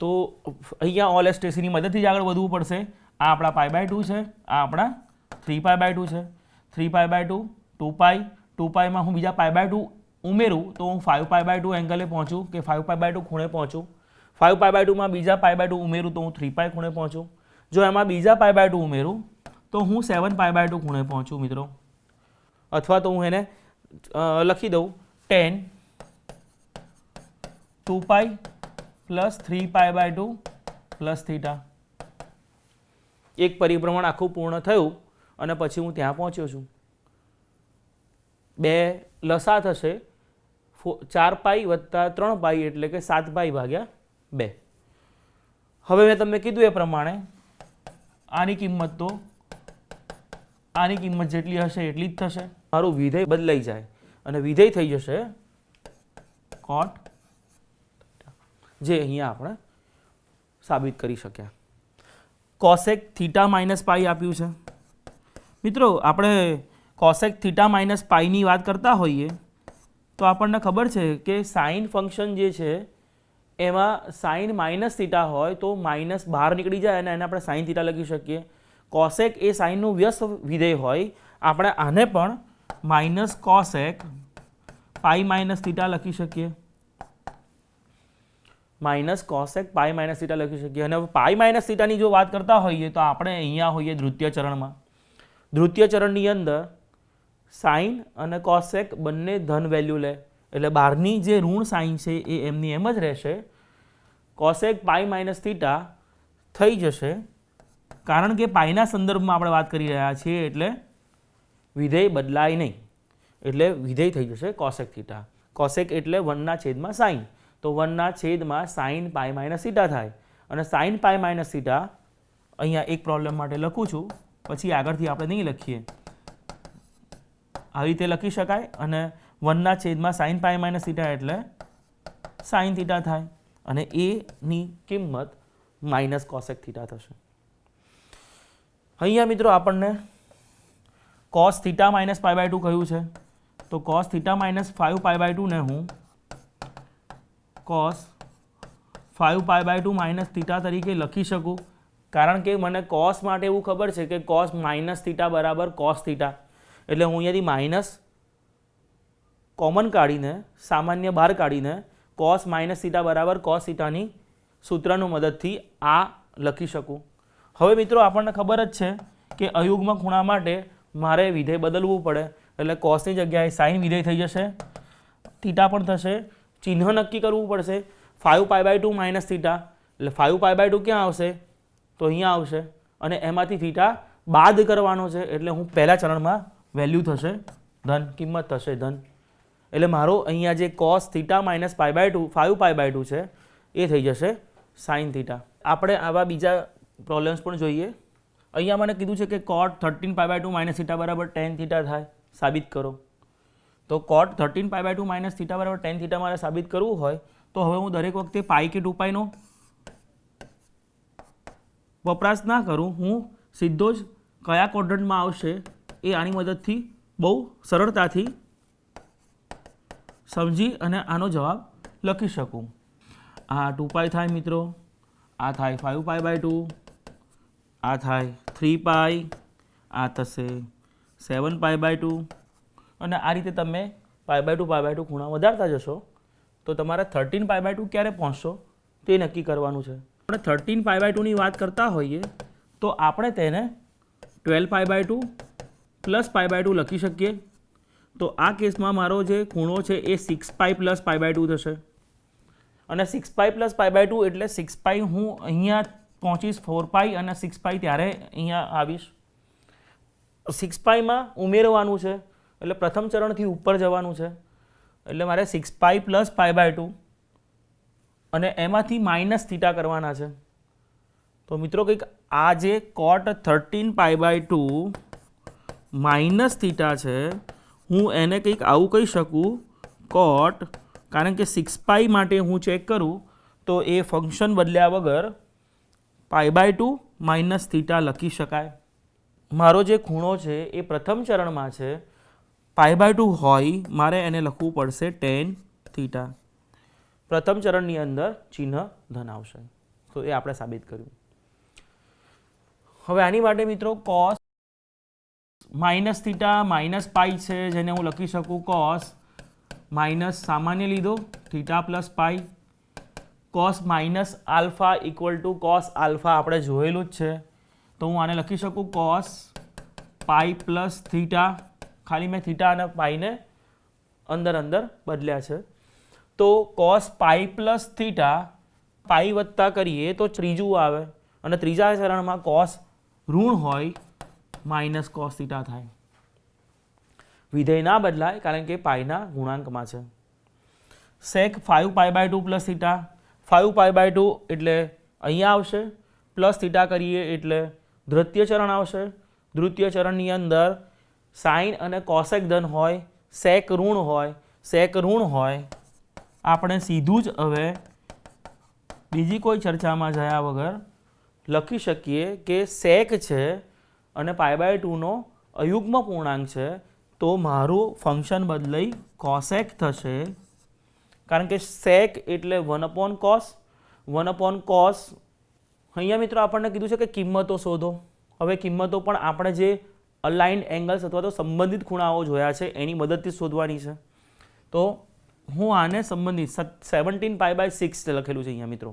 તો અહીંયા ઓલ એસ્ટેસીની મદદથી જ આગળ વધવું પડશે. આ આપણા π/2 છે, આ આપણા 3π/2 છે. 3π/2 2π, 2πમાં હું બીજા π/2 ઉમેરું તો હું 5π/2 એંગલે પહોંચું, કે 5π/2 ખૂણે પહોંચું. 5π/2માં બીજા π/2 ઉમેરું તો હું 3π ખૂણે પહોંચું. જો એમાં બીજા π/2 ઉમેરું તો હું 7π/2 ખૂણે પહોંચું મિત્રો. અથવા તો હું એને લખી દઉં tan 2π + 3π/2 + θ. એક પરિભ્રમણ આખું પૂર્ણ થયું અને પછી હું ત્યાં પહોંચ્યો છું. 2 લસા થશે, 4π + 3π એટલે કે 7π/2. હવે મેં તમને કીધું એ પ્રમાણે આની કિંમત તો આની કિંમત જેટલી હશે એટલી જ થશે. મારું વિધેય બદલાઈ જાય અને વિધેય થઈ જશે cot, જે અહીંયા આપણે સાબિત કરી શક્યા. cosec θ - π આપ્યું છે મિત્રો. આપણે cosec θ - π ની વાત કરતા હોઈએ તો આપણને ખબર છે કે સાઇન ફંક્શન જે છે એમાં સાઇન -θ હોય તો માઇનસ બહાર નીકળી જાય અને એને આપણે sin θ લખી શકીએ. cosec એ સાઇનનું વ્યસ્ત વિધેય હોય, આપણે આને પણ -cosec π - θ લખી શકીએ. -cosec π - θ લખી શકીએ. અને π - θ ની જો વાત કરતા હોઈએ તો આપણે અહીંયા હોઈએ દ્વિતીય ચરણમાં. દ્વિતીય ચરણની અંદર સાઇન અને cosec બંને ધન વેલ્યુ લે, એટલે બહારની જે ઋણ સાઇન છે એ એમની એમ જ રહેશે. cosec π - θ થઈ જશે, કારણ કે પાઈના સંદર્ભમાં આપણે વાત કરી રહ્યા છીએ એટલે વિધેય બદલાય નહીં. એટલે વિધેય થઈ જશે cosec θ. cosec એટલે 1/sin, તો 1/sin π - θ થાય. અને sin π - θ અહીંયા એક પ્રોબ્લેમ માટે લખું છું, પછી આગળથી આપણે નહીં લખીએ. આવી રીતે લખી શકાય. અને 1/sin π - θ એટલે sin θ થાય, અને એ ની કિંમત -cosec θ થશે. અહીંયા મિત્રો આપણને cos θ - π/2 કહ્યું છે, તો cos θ - 5π/2 ને હું cos 5π/2 - θ તરીકે લખી શકું, કારણ કે મને cos માટે એવું ખબર છે કે cos -θ = cos θ. એટલે હું અહીંયાથી માઇનસ કોમન કાઢીને, સામાન્ય બહાર કાઢીને cos -θ = cos θ ની સૂત્રની મદદથી આ લખી શકું. હવે મિત્રો આપણને ખબર જ છે કે અયુગ્મ ખૂણા માટે મારે વિધેય બદલવું પડે, એટલે cosની જગ્યાએ sin વિધેય થઈ જશે, θ પણ થશે. ચિહ્ન નક્કી કરવું પડશે. 5π/2 - θ એટલે 5π/2 ક્યાં આવશે? તો અહીંયા આવશે, અને એમાંથી θ બાદ કરવાનો છે, એટલે હું પહેલા ચરણમાં વેલ્યુ થશે ધન, કિંમત થશે ધન. એટલે મારો અહીંયા જે cos θ - π/2 5π/2 છે એ થઈ જશે sin θ. આપણે આવા બીજા પ્રોબ્લેમ્સ પણ જોઈએ. અહીંયા મને કીધું છે કે cot 13π/2 - θ = tan θ થાય, સાબિત કરો. તો cot 13π/2 - θ = tan θ મારે સાબિત કરવું હોય તો હવે હું દરેક વખતે π કે 2π નો વપરાશ ના કરું, હું સીધો જ કયા ક્વોડ્રન્ટમાં આવશે એ આની મદદથી બહુ સરળતાથી સમજી અને આનો જવાબ લખી શકું. આ 2π થાય મિત્રો, આ થાય 5π/2, આ થાય 3π, આ થશે 7π/2 અને આ રીતે તમે π/2 ખૂણા વધારતા જશો તો તમારે 13π/2 ક્યારે પહોંચશો તે નક્કી કરવાનું છે. આપણે 13π/2 ની વાત કરતા હોઈએ તો આપણે તેને 12π/2 પ્લસ π/2 લખી શકીએ. તો આ કેસમાં મારો જે ખૂણો છે એ 6π પ્લસ π/2 થશે અને 6π પ્લસ π/2 એટલે 6π હું અહીંયા પહોંચીશ 4π અને 6π ત્યારે અહીંયા આવીશ. 6πમાં ઉમેરવાનું છે એટલે પ્રથમ ચરણથી ઉપર જવાનું છે એટલે મારે 6π પ્લસ π/2 અને એમાંથી માઇનસ થીટા કરવાના છે. તો મિત્રો કંઈક આ જે cot 13π/2 માઇનસ થીટા છે હું એને કંઈક આવું કહી શકું cot, કારણ કે 6π માટે હું ચેક કરું તો એ ફંક્શન બદલ્યા વગર π/2 માઇનસ થીટા લખી શકાય. મારો જે ખૂણો છે એ પ્રથમ ચરણમાં છે, π/2 હોય મારે એને લખવું પડશે tan થીટા. પ્રથમ ચરણની અંદર ચિહ્ન ધન આવશે. તો એ આપણે સાબિત કર્યું. હવે આની માટે મિત્રો cos minus theta minus pi છે જેને હું લખી શકું cos માઇનસ સામાન્ય લીધો theta plus pi, cos minus alpha equal to cos alpha આપણે જોયેલું જ છે. તો હું આને લખી શકું cos પાઈ પ્લસ થીટા, ખાલી મેં થીટા અને પાઈને અંદર અંદર બદલ્યા છે. તો cos પાઈ પ્લસ થીટા, પાઈ વત્તા કરીએ તો ત્રીજું આવે અને ત્રીજા ચરણમાં cos ઋણ હોય માઇનસ cos થીટા થાય. વિધેય ના બદલાય કારણ કે પાઈના ગુણાંકમાં છે. sec 5π/2 પ્લસ થીટા, 5π/2 એટલે અહીંયા આવશે, પ્લસ થીટા કરીએ એટલે ધૃત્ય ચરણ આવશે. ધૃત્ય ચરણની અંદર સાઇન અને કોસેક ધન હોય, સેક ઋણ હોય, સેક ઋણ હોય. આપણે સીધું જ હવે બીજી કોઈ ચર્ચામાં જયા વગર લખી શકીએ કે સેક છે અને π/2 નો અયુગ્મ પૂર્ણાંક છે તો મારું ફંક્શન બદલાઈ કોસેક થશે, કારણ કે સેક એટલે 1/cos. 1/cos અહીંયા મિત્રો આપણને કીધું છે કે કિંમતો શોધો. હવે કિંમતો પણ આપણે જે અલાઇન્ડ એંગલ્સ અથવા તો સંબંધિત ખૂણાઓ જોયા છે એની મદદથી શોધવાની છે. તો હું આને સંબંધિત 17π/6 લખેલું છે અહીંયા મિત્રો,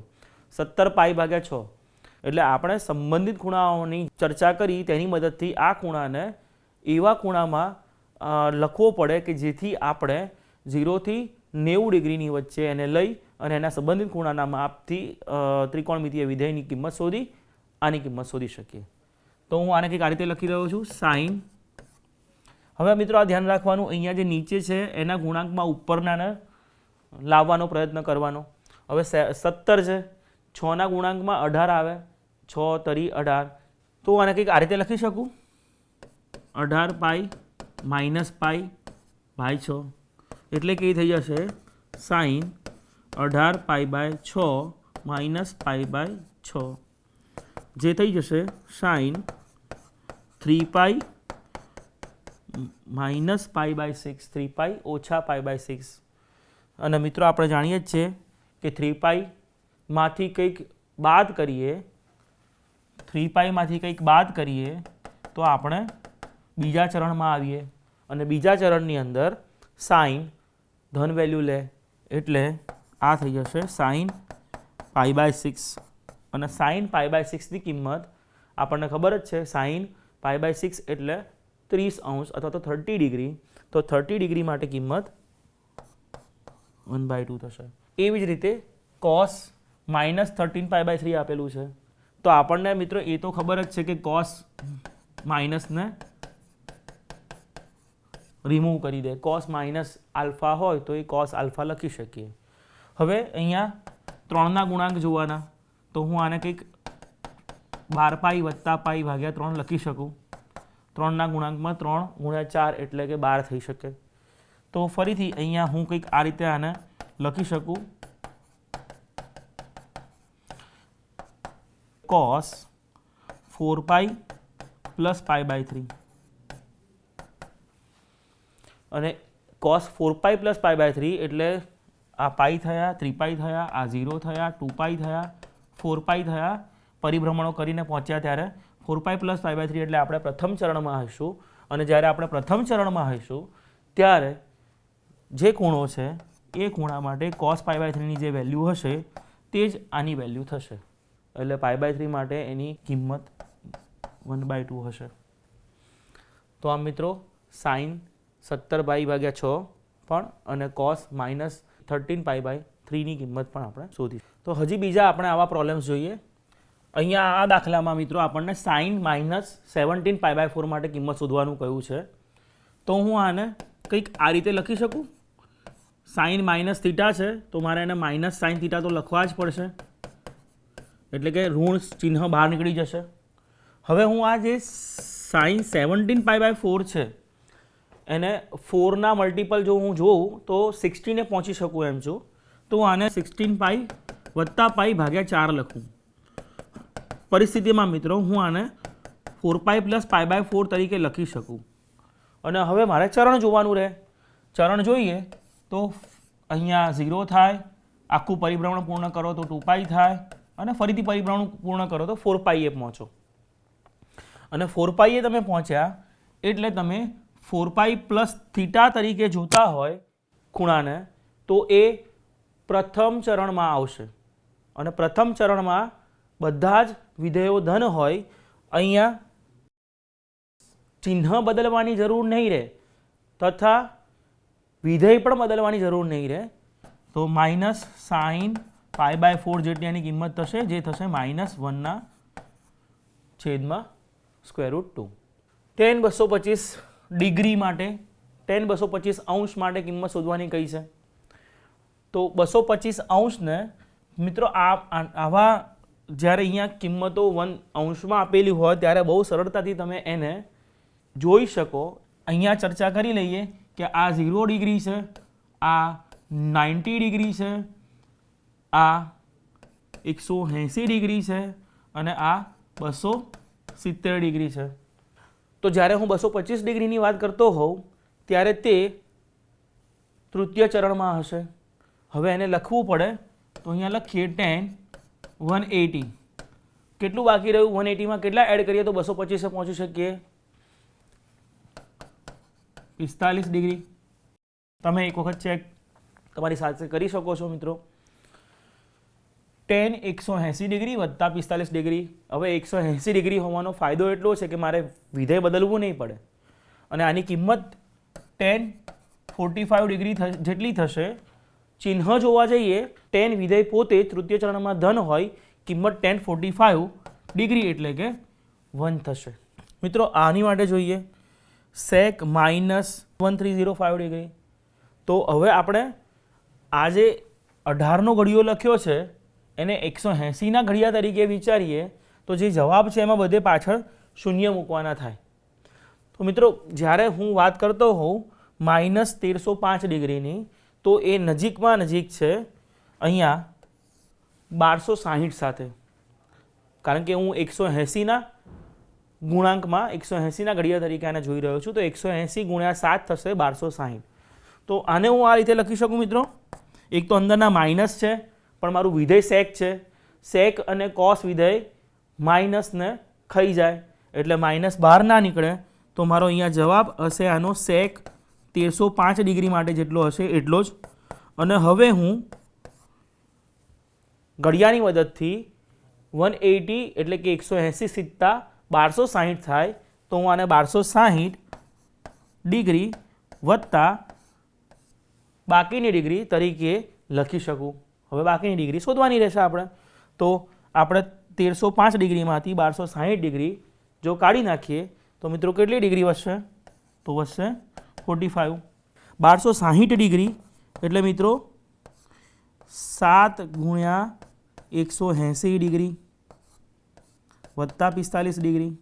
17π/6 એટલે આપણે સંબંધિત ખૂણાઓની ચર્ચા કરી તેની મદદથી આ ખૂણાને એવા ખૂણામાં લખવો પડે કે જેથી આપણે 0 થી 90 ડિગ્રીની વચ્ચે એને લઈ અને એના સંબંધિત ખૂણાના માપથી ત્રિકોણમિતીય વિધેયની કિંમત શોધી આની કિંમત શોધી શકીએ. તો હું આને કંઈક આ રીતે લખી રહ્યો છું sin. હવે મિત્રો આ ધ્યાન રાખવાનું, અહીંયા જે નીચે છે એના ગુણાંકમાં ઉપરનાને લાવવાનો પ્રયત્ન કરવાનો. હવે 17 છે, 6ના ગુણાંકમાં 18 આવે, 6 તરી 18. તો આને કંઈક આ રીતે લખી શકું 18π માઇનસ π/6 એટલે કે થઈ જશે sin 18π/6 માઇનસ π/6 જે થઈ જશે sin 3π માઇનસ π/6, 3π ઓછા π/6. અને મિત્રો આપણે જાણીએ જ છીએ કે 3π માંથી કંઈક બાદ કરીએ, 3π માંથી કંઈક બાદ કરીએ તો આપણે બીજા ચરણમાં આવીએ અને બીજા ચરણની અંદર સાઇન ધન વેલ્યુ લે એટલે આ થઈ જશે sin π/6 અને sin π/6 ની કિંમત આપણને ખબર જ છે, sin π/6 એટલે 30° અથવા તો 30 ડિગ્રી. તો 30 ડિગ્રી માટે કિંમત 1/2 થશે. એવી જ રીતે cos માઇનસ 13π/3 આપેલું છે તો આપણને મિત્રો એ તો ખબર જ છે કે cos માઇનસને રિમૂવ કરી દે, cos માઇનસ આલ્ફા હોય તો એ cos આલ્ફા લખી શકીએ. હવે અહીંયા 3ના ગુણાંક જોવાના તો હું આને કંઈક 12π વત્તા π/3 લખી શકું. 3ના ગુણાંકમાં 3 × 4 એટલે કે 12 થઈ શકે. તો ફરીથી અહીંયા હું કંઈક આ રીતે આને લખી શકું cos 4π પ્લસ π/3 અને cos 4π પ્લસ π/3 એટલે આ પાઈ થયા, 3π થયા, આ 0 થયા, 2π થયા, 4π થયા, પરિભ્રમણો કરીને પહોંચ્યા ત્યારે 4π પ્લસ π/3 એટલે આપણે પ્રથમ ચરણમાં હશું. અને જ્યારે આપણે પ્રથમ ચરણમાં હશું ત્યારે જે ખૂણો છે એ ખૂણા માટે cos π/3 ની જે વેલ્યુ હશે તે જ આની વેલ્યુ થશે. એટલે π/3 માટે એની કિંમત 1/2 હશે. તો આ મિત્રો sin 17π/6 પણ અને cos -13π/3 ની કિંમત પણ આપણે શોધી. તો હજી બીજા આપણે આવા પ્રોબ્લેમ્સ જોઈએ. અહીંયા આ દાખલામાં મિત્રો આપણને sin -17π/4 માટે કિંમત શોધવાનું કહ્યું છે. તો હું આને કંઈક આ રીતે લખી શકું. sin માઇનસ થીટા છે તો મારે એને માઇનસ સાઇન થીટા તો લખવા જ પડશે, એટલે કે ઋણ ચિહ્ન બહાર નીકળી જશે. હવે હું આ જે sin 17π/4 છે એને 4ના મલ્ટિપલ જો હું જોઉં તો 16 પહોંચી શકું એમ છું. તો આને 16π + π/4 લખું. પરિસ્થિતિમાં મિત્રો હું આને 4π + π/4 તરીકે લખી શકું. અને હવે મારે ચરણ જોવાનું રહે. ચરણ જોઈએ તો અહીંયા 0 થાય, આખું પરિભ્રમણ પૂર્ણ કરો તો 2π થાય, અને ફરીથી પરિભ્રમણ પૂર્ણ કરો તો 4π એ પહોંચો. અને 4π એ તમે પહોંચ્યા એટલે તમે 4π પ્લસ થીટા તરીકે જોતા હોય ખૂણાને તો એ પ્રથમ ચરણમાં આવશે. અને પ્રથમ ચરણમાં બધા જ વિધેયો ધન હોય. અહીંયા ચિહ્ન બદલવાની જરૂર નહીં રહે તથા વિધેય પણ બદલવાની જરૂર નહીં રહે. તો માઇનસ સાઇન π/4 જેટલી એની કિંમત થશે, જે થશે -1/√2. tan 225 ડિગ્રી માટે, tan 225 અંશ માટે કિંમત શોધવાની કઈ છે. તો 225 અંશને મિત્રો આવા જ્યારે અહીંયા કિંમતો 1 અંશમાં આપેલી હોય ત્યારે બહુ સરળતાથી તમે એને જોઈ શકો. અહીંયા ચર્ચા કરી લઈએ કે આ 0 ડિગ્રી છે, આ 90 ડિગ્રી છે, આ 180 ડિગ્રી છે અને આ 270 ડિગ્રી છે. તો જ્યારે હું 225 ડિગ્રીની વાત કરતો હોઉં ત્યારે તે તૃતીય ચરણમાં હશે. હવે એને લખવું પડે તો અહીંયા લખીએ tan 180. કેટલું બાકી રહ્યું? 180માં કેટલા એડ કરીએ તો 225 પહોંચી શકીએ? 45 ડિગ્રી. તમે એક વખત ચેક તમારી સાથે કરી શકો છો મિત્રો. tan 180 degree + 45 degree. હવે 180 ડિગ્રી હોવાનો ફાયદો એટલો છે કે મારે વિધેય બદલવું નહીં પડે. અને આની કિંમત tan 45 ડિગ્રી જેટલી થશે. ચિહ્ન જોવા જઈએ tan વિધેય પોતે તૃતીય ચરણમાં ધન હોય, કિંમત tan 45 ડિગ્રી એટલે કે 1 થશે. મિત્રો આની માટે જોઈએ sec -1305 ડિગ્રી. તો હવે આપણે આ જે 18નો ઘડિયો લખ્યો છે એને 180ના ઘડિયા તરીકે વિચારીએ તો જે જવાબ છે એમાં બધે પાછળ શૂન્ય મૂકવાના થાય. તો મિત્રો જ્યારે હું વાત કરતો હોઉં -1305 ડિગ્રીની તો એ નજીકમાં નજીક છે અહીંયા 1260 સાથે, કારણ કે હું 180ના ગુણાંકમાં 180ના ઘડિયા તરીકે આને જોઈ રહ્યો છું. તો 180 × 7 થશે 1260. તો આને હું આ રીતે લખી શકું મિત્રો. એક તો અંદરના માઇનસ છે પણ મારું વિધેય સેક છે. સેક અને કોસ વિધેય માઇનસને ખાઈ જાય એટલે માઇનસ બહાર ના નીકળે. તો મારો અહીંયા જવાબ હશે આનો સેક 1305 ડિગ્રી માટે જેટલો હશે એટલો જ. અને હવે હું ઘડિયાની મદદથી 180 એટલે કે 180 સીધા 1260 થાય. તો હું આને 1260 ડિગ્રી વત્તા બાકીની ડિગ્રી તરીકે લખી શકું. હવે બાકીની ડિગ્રી શોધવાની રહેશે આપણે. તો આપણે 1305 ડિગ્રીમાંથી 1260 ડિગ્રી જો કાઢી નાખીએ તો મિત્રો કેટલી ડિગ્રી વધશે? તો વધશે 45. 1260 ડિગ્રી એટલે મિત્રો 7 × 180 ડિગ્રી વત્તા 45 ડિગ્રી.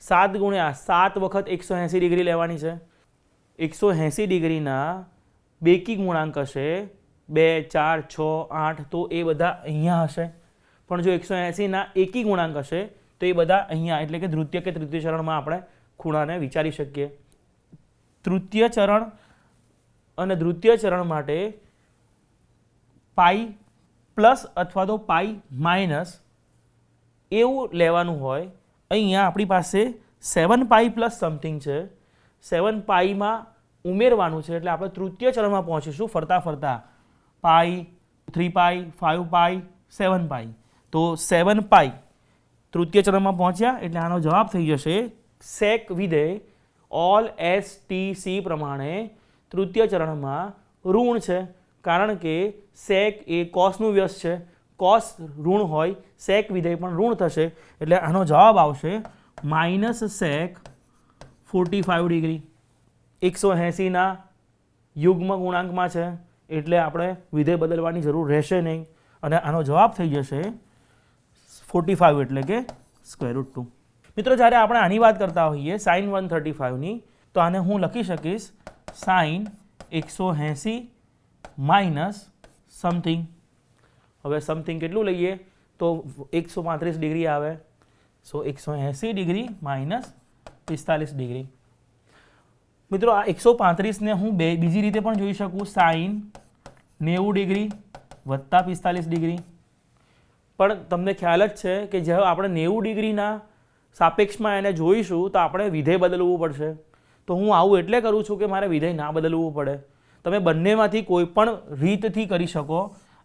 7 × 7 વખત 180 ડિગ્રી લેવાની છે. 180 ડિગ્રીના બેકી ગુણાંક હશે 2, 4, 6, 8. તો એ બધા અહીંયા હશે. પણ જો 180ના એકી ગુણાંક હશે તો એ બધા અહીંયા એટલે કે દ્વિતીય કે તૃતીય ચરણમાં આપણે ખૂણાને વિચારી શકીએ. તૃતીય ચરણ અને દ્વિતીય ચરણ માટે પાઈ પ્લસ અથવા તો પાઈ માઇનસ એવું લેવાનું હોય. અહીંયા આપણી પાસે 7 પાઈ પ્લસ સમથિંગ છે. 7 પાઈમાં ઉમેરવાનું છે એટલે આપણે તૃતીય ચરણમાં પહોંચીશું ફરતા ફરતા. પાઈ, 3 પાઈ, 5 પાઈ, 7 પાઈ. તો 7 પાઈ તૃતીય ચરણમાં પહોંચ્યા એટલે આનો જવાબ થઈ જશે સેક વિધેય ઓલ STC પ્રમાણે તૃતીય ચરણમાં ઋણ છે, કારણ કે સેક એ કોસનું વ્યસ્ત છે. કોસ ઋણ હોય, સેક વિધેય પણ ઋણ થશે એટલે આનો જવાબ આવશે માઇનસ સેક 45 ડિગ્રી. 180ના યુગ્મ ગુણાંકમાં છે એટલે આપણે વિધેય બદલવાની જરૂર રહેશે નહીં અને આનો જવાબ થઈ જશે 45 એટલે કે √2. મિત્રો, જ્યારે આપણે આની વાત કરતા હોઈએ sin 135ની, તો આને હું લખી શકીશ sin 180 માઇનસ સમથિંગ. હવે સમથિંગ કેટલું લઈએ તો 135 ડિગ્રી આવે. સો 180 ડિગ્રી માઇનસ 45 ડિગ્રી. મિત્રો, આ 135ને હું બીજી રીતે પણ જોઈ શકું, sin 90 ડિગ્રી વત્તા 45 ડિગ્રી. પણ તમને ખ્યાલ જ છે કે જ્યારે આપણે 90 ડિગ્રીના સાપેક્ષમાં એને જોઈશું તો આપણે વિધેય બદલવું પડશે. તો હું આવું એટલે કરું છું કે મારે વિધેય ના બદલવું પડે. તમે બંનેમાંથી કોઈ પણ રીતથી કરી શકો.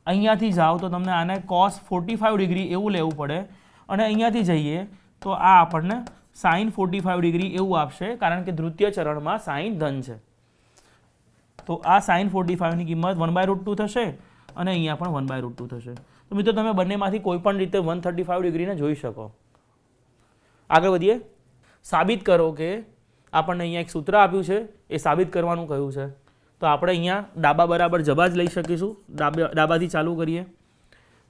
અહીંયાથી જાઓ તો તમને આને cos 45 ડિગ્રી એવું લેવું પડે અને અહીંયાથી જઈએ તો આ આપણને sin 45 ડિગ્રી એવું આપશે, કારણ કે દ્વિતીય ચરણમાં સાઇન ધન છે. તો આ sin 45ની કિંમત 1/√2 થશે અને અહીંયા પણ 1/√2 થશે. તો મિત્રો, તમે બંનેમાંથી કોઈ પણ રીતે 135 ડિગ્રીને જોઈ શકો. આગળ વધીએ. સાબિત કરો કે આપણને અહીંયા એક સૂત્ર આપ્યું છે, એ સાબિત કરવાનું કહ્યું છે. તો આપણે અહીંયા ડાબા બરાબર જબા જ લઈ શકીશું. ડાબાથી ચાલુ કરીએ.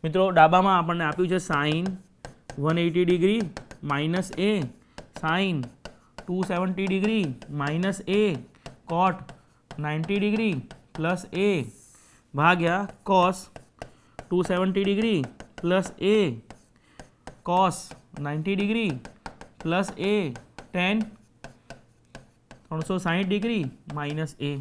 મિત્રો, ડાબામાં આપણને આપ્યું છે sin 180 degree minus a, sin 270 degree minus a, cot 90 degree plus a ભાગ્યા cos 270 degree plus a, cos 90 degree plus a, tan 360 degree minus a.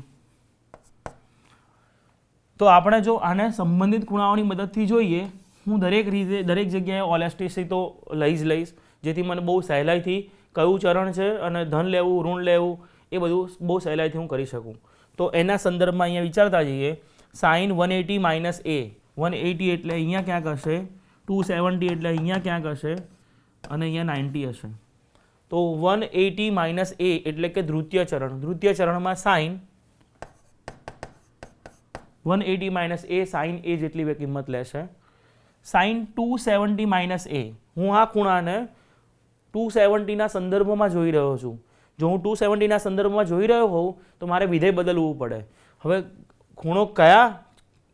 તો આપણે જો આને સંબંધિત ખૂણાઓની મદદથી જોઈએ, હું દરેક જગ્યાએ ઓલ STC તો લઈશ, જેથી મને બહુ સહેલાઈથી કયું ચરણ છે અને ધન લેવું, ઋણ લેવું એ બધું બહુ સહેલાઈથી હું કરી શકું. તો એના સંદર્ભમાં અહીંયા વિચારતા જઈએ. sin 180 માઇનસ a, 180 એટલે અહીંયા ક્યાંક હશે, 270 એટલે અહીંયા ક્યાંક હશે અને અહીંયા 90 હશે. તો 180 માઇનસ a એટલે કે દ્વિતીય ચરણ. દ્વિતીય ચરણમાં sin 180 minus a sin a જેટલી કિંમત લેશે. sin 270 માઇનસ a, હું આ ખૂણાને 270ના સંદર્ભમાં જોઈ રહ્યો છું. જો હું 270ના સંદર્ભમાં જોઈ રહ્યો હોઉં તો મારે વિધેય બદલવું પડે. હવે ખૂણો કયા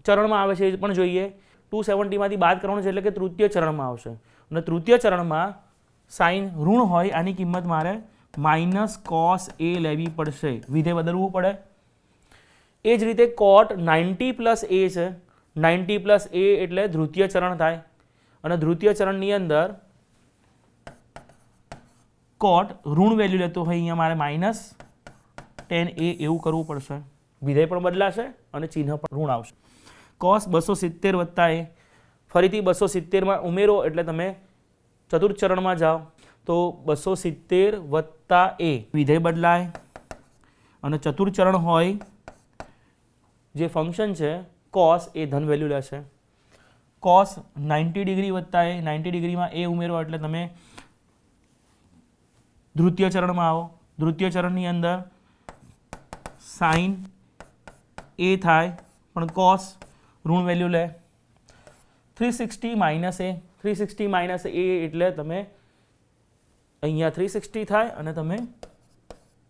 ચરણમાં આવે છે એ પણ જોઈએ. 270માંથી બાદ કરવાનું છે એટલે કે તૃતીય ચરણમાં આવશે અને તૃતીય ચરણમાં સાઇન ઋણ હોય, આની કિંમત મારે માઇનસ cos a લેવી પડશે. વિધેય બદલવું પડે. એ જ રીતે cot 90 પ્લસ a છે. 90 પ્લસ a એટલે દ્વિતીય ચરણ થાય અને દ્વિતીય ચરણની અંદર cot ઋણ વેલ્યુ લેતો હોય, અહીંયા મારે માઇનસ tan a એવું કરવું પડશે. વિધેય પણ બદલાશે અને ચિહ્ન પણ ઋણ આવશે. cos 270 વત્તા a, ફરીથી 270માં ઉમેરો એટલે તમે ચતુર્થ ચરણમાં જાઓ. તો 270 વત્તા a, વિધેય બદલાય અને ચતુર્થ ચરણ હોય, જે ફંક્શન છે cos એ ધન વેલ્યુ લેશે. cos 90 ડિગ્રી વત્તા એ, 90 ડિગ્રીમાં એ ઉમેરો એટલે તમે દ્વિતીય ચરણમાં આવો. દ્વિતીય ચરણની અંદર sin a થાય પણ cos ઋણ વેલ્યુ લે. 360 માઇનસ a, 360 માઇનસ a એટલે તમે અહીંયા 360 થાય અને તમે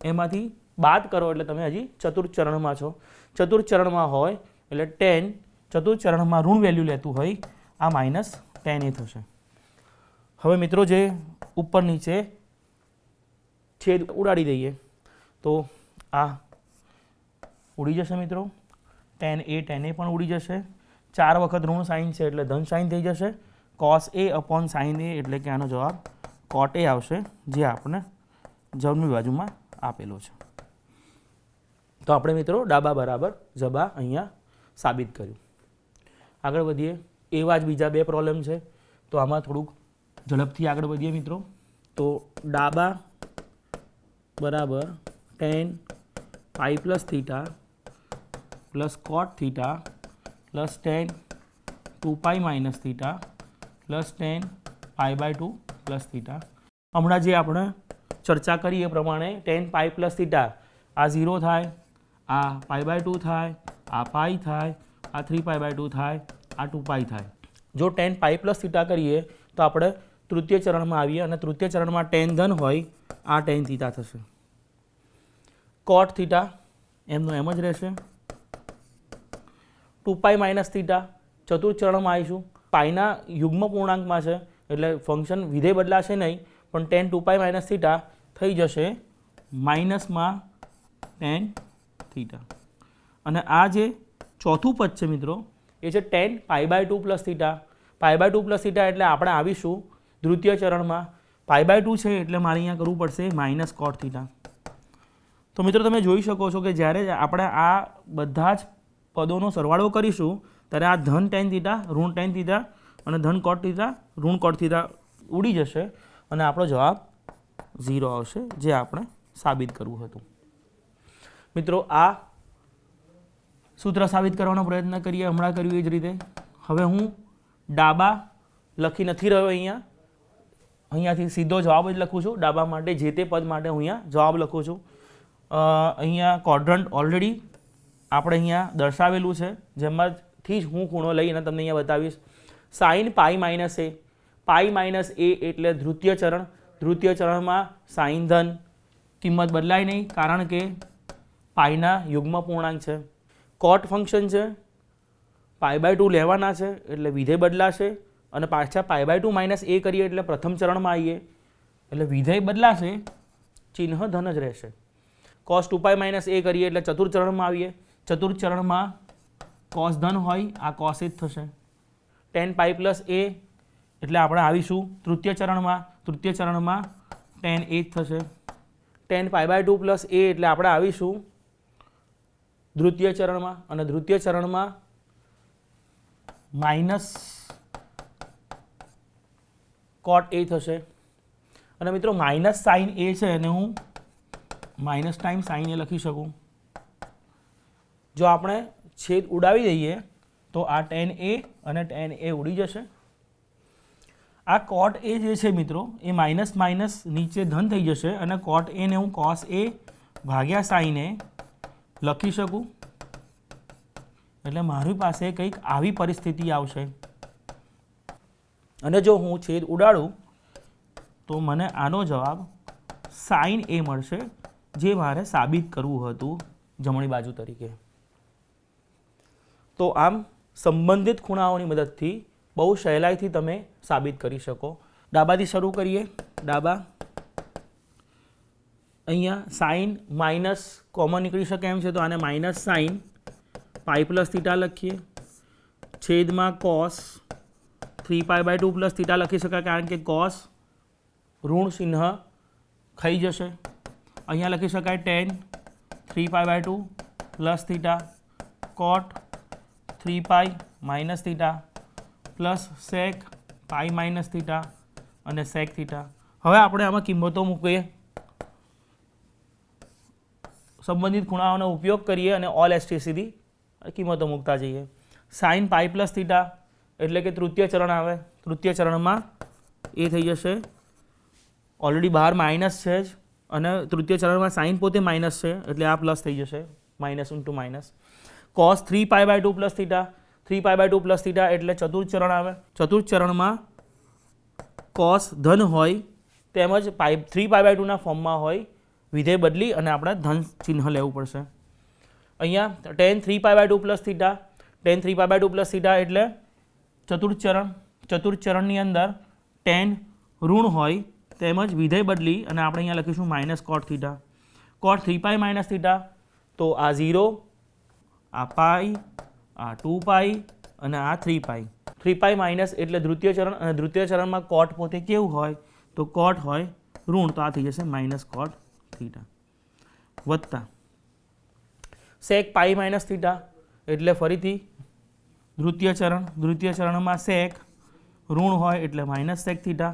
એમાંથી બાદ કરો એટલે તમે હજી ચતુર્થ ચરણમાં છો. ચતુર્થ ચરણમાં હોય એટલે tan ચતુર્થ ચરણમાં ઋણ વેલ્યુ લેતું હોય, આ માઇનસ tan a થશે. હવે મિત્રો, જે ઉપર નીચે છેદ ઉડાડી દઈએ તો આ ઉડી જશે. મિત્રો, tan a પણ ઉડી જશે. 4 વખત ઋણ સાઇન છે એટલે ધન સાઇન થઈ જશે. cos a upon sin a એટલે કે આનો જવાબ કોટ એ આવશે, જે આપણે જમણી બાજુમાં આપેલો છે. તો આપણે મિત્રો ડાબા બરાબર જબા અહીંયા સાબિત કર્યું. આગળ વધીએ. એવા જ બીજા બે પ્રોબ્લેમ છે, તો આમાં થોડુંક ઝડપથી આગળ વધીએ મિત્રો. તો ડાબા બરાબર tan pi plus theta plus cot theta plus tan 2 pi minus theta plus tan pi by 2 plus theta. હમણાં જે આપણે ચર્ચા કરી એ પ્રમાણે tan પાઈ પ્લસ થીટા આ 0 થાય, આ પાઈ બાય 2 થાય, આ પાઈ થાય, આ 3 પાઈ બાય 2 થાય, આ 2 પાઈ થાય. જો tan પાઈ પ્લસ થીટા કરીએ તો આપણે તૃતીય ચરણમાં આવીએ અને તૃતીય ચરણમાં tan ધન હોય, આ tan થીટા થશે. કોટ થીટા એમનો એમ જ રહેશે. 2 પાઈ માઇનસ થીટા ચતુર્થ ચરણમાં આવીશું. પાઈના યુગ્મ પૂર્ણાંકમાં છે એટલે ફંક્શન વિધેય બદલાશે નહીં, પણ tan 2 પાઈ માઇનસ થીટા થઈ જશે માઇનસમાં tan થીટા. અને આ જે ચોથું પદ છે મિત્રો એ છે tan pi by 2 plus theta. Pi by 2 plus theta એટલે આપણે આવીશું દ્વિતીય ચરણમાં. પાઈ બાય 2 છે એટલે મારે અહીંયા કરવું પડશે માઇનસ કોટ થીટા. તો મિત્રો તમે જોઈ શકો છો કે જ્યારે આપણે આ બધા જ પદોનો સરવાળો કરીશું ત્યારે આ ધન tan થીટા, ઋણ tan થીટા અને ધન કોટ થીટા, ઋણ કોટ થીટા ઉડી જશે અને આપણો જવાબ 0 આવશે, જે આપણે સાબિત કરવું હતું. મિત્રો આ સૂત્ર સાબિત કરવાનો પ્રયત્ન કરીએ, હમણાં કર્યું એ જ રીતે. હવે હું ડાબા લખી નથી રહ્યો અહીંયાથી સીધો જવાબ જ લખું છું. ડાબા માટે જે તે પદ માટે હું અહીંયા જવાબ લખું છું. અહીંયા ક્વોડ્રન્ટ ઓલરેડી આપણે અહીંયા દર્શાવેલું છે, જેમાંથી જ હું ખૂણો લઈને તમને અહીંયા બતાવીશ. Sign pi minus A, pi minus A એટલે તૃતીય ચરણ. તૃતીય ચરણમાં સાઇન ધન, કિંમત બદલાય નહીં કારણ કે પાઈના યુગ્મ પૂર્ણાંક છે. કોટ ફંક્શન છે, પાઈ બાય 2 લેવાના છે એટલે વિધેય બદલાશે અને પાછા પાઈ બાય 2 માઇનસ એ કરીએ એટલે પ્રથમ ચરણમાં આવીએ એટલે વિધેય બદલાશે, ચિહ્ન ધન જ રહેશે. કોસ 2 પાઈ માઇનસ એ કરીએ એટલે ચતુર્થ ચરણમાં આવીએ. ચતુર્થ ચરણમાં કોસ ધન હોય, આ કોસ એ જ થશે. tan પાઈ પ્લસ એ એટલે આપણે આવીશું તૃતીય ચરણમાં. તૃતીય ચરણમાં tan એ જ થશે. tan પાઈ બાય 2 પ્લસ એ એટલે આપણે આવીશું દ્વિતીય ચરણમાં અને દ્વિતીય ચરણમાં માઇનસ કોટ એ થશે. અને મિત્રો માઇનસ સાઇન એ છે અને હું માઇનસ ટાઈમ સાઇન એ લખી શકું. જો આપણે છેદ ઉડાવી દઈએ તો આ tan એ અને tan એ ઉડી જશે. આ કોટ એ જે છે મિત્રો એ માઇનસ માઇનસ નીચે ધન થઈ જશે અને કોટ એ ને હું કોસ એ ભાગ્યા સાઇન એ લખી શકું. એટલે મારી પાસે કંઈક આવી પરિસ્થિતિ આવશે અને જો હું છેદ ઉડાડું તો મને આનો જવાબ સાઇન એ મળશે, જે મારે સાબિત કરવું હતું જમણી બાજુ તરીકે. તો આમ સંબંધિત ખૂણાઓની મદદથી બહુ સહેલાઈથી તમે સાબિત કરી શકો. ડાબાથી શરૂ કરીએ. ડાબા અહીંયા સાઇન માઇનસ કોમન નીકળી શકે એમ છે, તો આને minus sine pi plus theta લખીએ. છેદમાં cos 3 pi by 2 plus theta લખી શકાય કારણ કે કોસ ઋણ ચિહ્ન ખાઈ જશે. અહીંયા લખી શકાય tan 3 pi by 2 plus theta cot 3 pi minus theta plus sec pi minus theta અને સેક થીટા. હવે આપણે આમાં કિંમતો મૂકીએ, સંબંધિત ખૂણાઓનો ઉપયોગ કરીએ અને ઓલ એસટીસીથી કિંમતો મૂકતા જઈએ. સાઇન પાઈ પ્લસ થીટા એટલે કે તૃતીય ચરણ આવે. તૃતીય ચરણમાં એ થઈ જશે, ઓલરેડી બહાર માઇનસ છે જ અને તૃતીય ચરણમાં સાઇન પોતે માઇનસ છે એટલે આ પ્લસ થઈ જશે, minus into minus. Cos 3 pi by 2 plus theta, 3 pi by 2 plus theta એટલે ચતુર્થ ચરણ આવે. ચતુર્થ ચરણમાં કોસ ધન હોય તેમજ 3 પાઈ બાય 2 ફોર્મમાં હોય, વિધેય બદલી અને આપણે ધન ચિહ્ન લેવું પડશે. અહીંયા tan 3 pi by 2 plus theta, tan 3 pi by 2 plus theta એટલે ચતુર્થ ચરણ. ચતુર્થ ચરણની અંદર tan ઋણ હોય તેમજ વિધેય બદલી અને આપણે અહીંયા લખીશું માઇનસ કોટ theta. Cot 3 pi minus theta તો આ 0, આ પાઈ, આ 2 પાઈ અને આ 3 પાઈ. 3 પાઈ માઇનસ એટલે દ્વિતીય ચરણ અને દ્વિતીય ચરણમાં કોટ પોતે કેવું હોય તો તો કોટ હોય ઋણ તો આ થઈ જશે માઇનસ કોટ થીટા વત્તા સેક પાઈ માઇનસ થીટા એટલે ફરીથી દ્વિતીય ચરણમાં સેક ઋણ હોય એટલે માઇનસ સેક થીટા,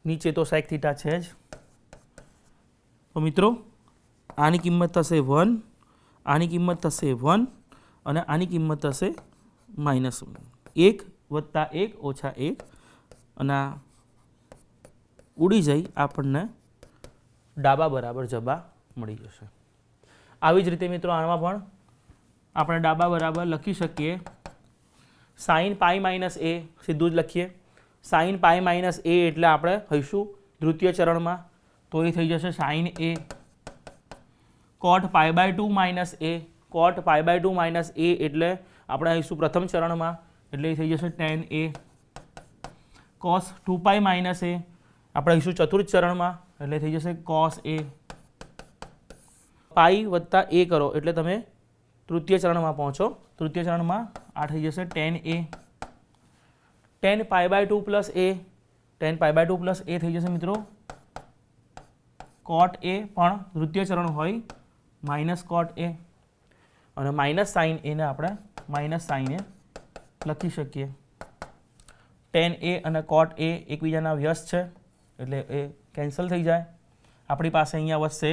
નીચે તો સેક થીટા છે જ. તો મિત્રો આની કિંમત થશે 1, આની કિંમત થશે 1 અને આની કિંમત થશે -1 વત્તા 1 ઓછા 1 અને આ ઉડી જઈ આપણને ડાબા બરાબર જબા મળી જશે. આવી જ રીતે મિત્રો આમાં પણ આપણે ડાબા બરાબર લખી શકીએ. સાઇન પાઈ માઇનસ એ સીધું જ લખીએ. સાઇન પાઈ માઇનસ એ એટલે આપણે હઈશું દ્વિતીય ચરણમાં, તો એ થઈ જશે sine A. Cot pi by 2 minus A, cot pi by 2 minus A એટલે આપણે હઈશું પ્રથમ ચરણમાં, એટલે એ થઈ જશે tan A. Cos 2 pi minus A આપણે હઈશું ચતુર્થ ચરણમાં, એટલે થઈ જશે કોસ એ. પાઈ વત્તા એ કરો એટલે તમે તૃતીય ચરણમાં પહોંચો. તૃતીય ચરણમાં આ થઈ જશે tan A. Tan pi by 2 plus A, tan pi by 2 plus A થઈ જશે મિત્રો કોટ એ, પણ તૃતીય ચરણ હોય માઇનસ કોટ એ, અને માઇનસ સાઇન એને આપણે માઇનસ સાઇન એ લખી શકીએ. ટેન એ અને કોટ એ એકબીજાના વ્યસ્ત છે એટલે એ કેન્સલ થઈ જાય. આપણી પાસે અહીંયા વધશે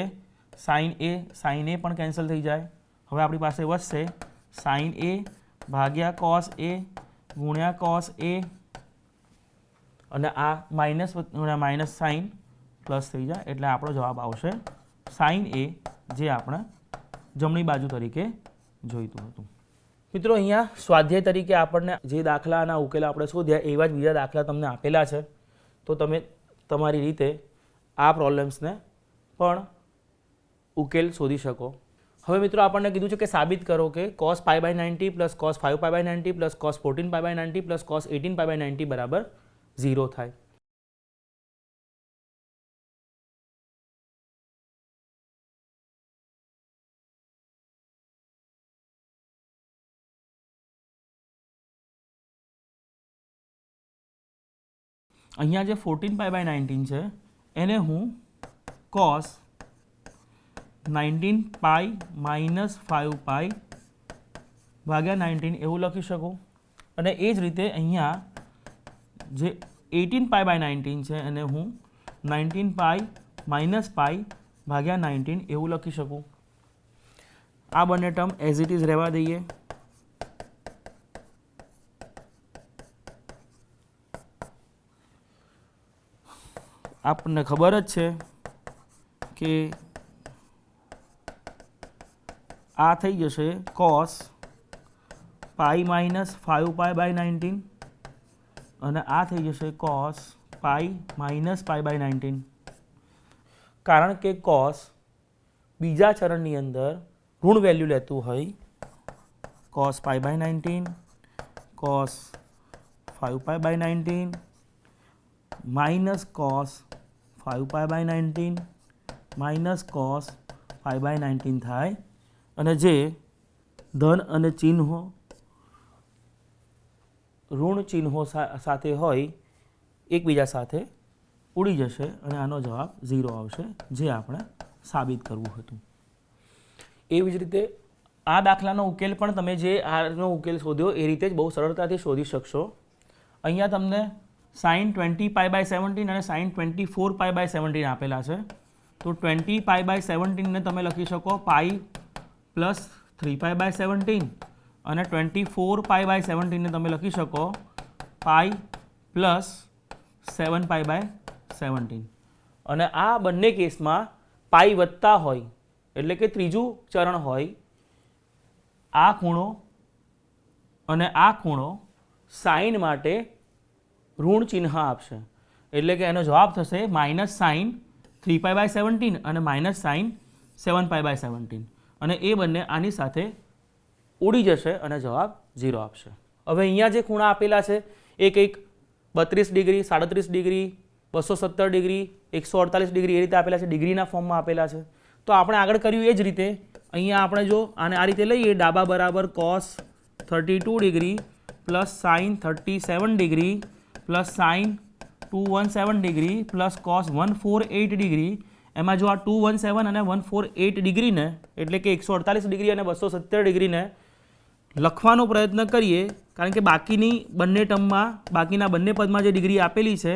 સાઇન એ પણ કેન્સલ થઈ જાય. હવે આપણી પાસે વધશે સાઇન એ ભાગ્યા કોસ એ ગુણ્યા કોસ એ, અને આ માઇનસ સાઇન પ્લસ થઈ જાય એટલે આપણો જવાબ આવશે સાઇન એ, જે આપણે જમણી બાજુ તરીકે જોઈતું હતું. મિત્રો અહીંયા સ્વાધ્યાય તરીકે આપણને જે દાખલાના ઉકેલ આપણે શોધ્યા એવા જ બીજા દાખલા તમને આપેલા છે, તો તમે તમારી રીતે આ પ્રોબ્લેમ્સને પણ ઉકેલ શોધી શકો. હવે મિત્રો આપણને કીધું છે કે સાબિત કરો કે cos pi by 90 plus cos 5 pi by 90 plus cos 14 pi by 90 plus cos 18 pi by 90 બરાબર 0 થાય. અહીંયા જે 14 પાઈ બાય 19 છે એને હું cos 19 પાઈ માઇનસ 5 પાઈ ભાગ્યા 19 એવું લખી શકું, અને એ જ રીતે અહીંયા જે 18 પાઈ બાય 19 છે એને હું 19 પાઈ માઇનસ પાઈ ભાગ્યા 19 એવું લખી શકું. આ બંને ટર્મ એઝ ઇટ ઇઝ રહેવા દઈએ. આપણને ખબર જ છે કે આ થઈ જશે cos pi minus 5 pi by 19 અને આ થઈ જશે cos pi minus pi by 19. કારણ કે cos બીજા ચરણની અંદર ઋણ વેલ્યુ લેતું હોય, cos pi by 19 cos 5 pi by 19 minus cos 5 pi by 19 minus cos pi by 19 થાય, અને જે ધન અને ચિહ્નો ઋણ ચિહ્નો સાથે હોય એકબીજા સાથે ઉડી જશે અને આનો જવાબ 0 આવશે, જે આપણે સાબિત કરવું હતું. એવી જ રીતે આ દાખલાનો ઉકેલ પણ તમે જે આનો ઉકેલ શોધ્યો એ રીતે જ બહુ સરળતાથી શોધી શકશો. અહીંયા તમને sin 20 પાઈ બાય 17 અને sin 24 પાઈ બાય 17 આપેલા છે, તો 20 પાઈ બાય 17 ને તમે લખી શકો પાઈ પ્લસ 3 પાઈ બાય 17 અને 24 પાઈ બાય 17 ને તમે લખી શકો પાઈ પ્લસ 7 પાઈ બાય 17. અને આ બંને કેસમાં પાઈ વધતા હોય એટલે કે ત્રીજું ચરણ હોય, આ ખૂણો અને આ ખૂણો સાઇન માટે ઋણ ચિહ્ન આપશે, એટલે કે એનો જવાબ થશે માઇનસ સાઇન 3 પાઈ બાય 17 અને માઇનસ સાઇન 7 પાઈ બાય 17, અને એ બંને આની સાથે ઉડી જશે અને જવાબ 0 આપશે. હવે અહીંયા જે ખૂણા આપેલા છે એ કંઈક 32 ડિગ્રી, 37 ડિગ્રી, 270 ડિગ્રી, 148 ડિગ્રી એ રીતે આપેલા છે, ડિગ્રીના ફોર્મમાં આપેલા છે. તો આપણે આગળ કર્યું એ જ રીતે અહીંયા આપણે જો આને આ રીતે લઈએ, ડાબા બરાબર cos 32 degree plus sine 37 degree plus sine 217 degree plus cos 148 degree, એમાં જો આ 217 અને 148 ડિગ્રીને એટલે કે 148 ડિગ્રી અને 270 ડિગ્રીને લખવાનો પ્રયત્ન કરીએ, કારણ કે બાકીની બંને ટર્મમાં, બાકીના બંને પદમાં જે ડિગ્રી આપેલી છે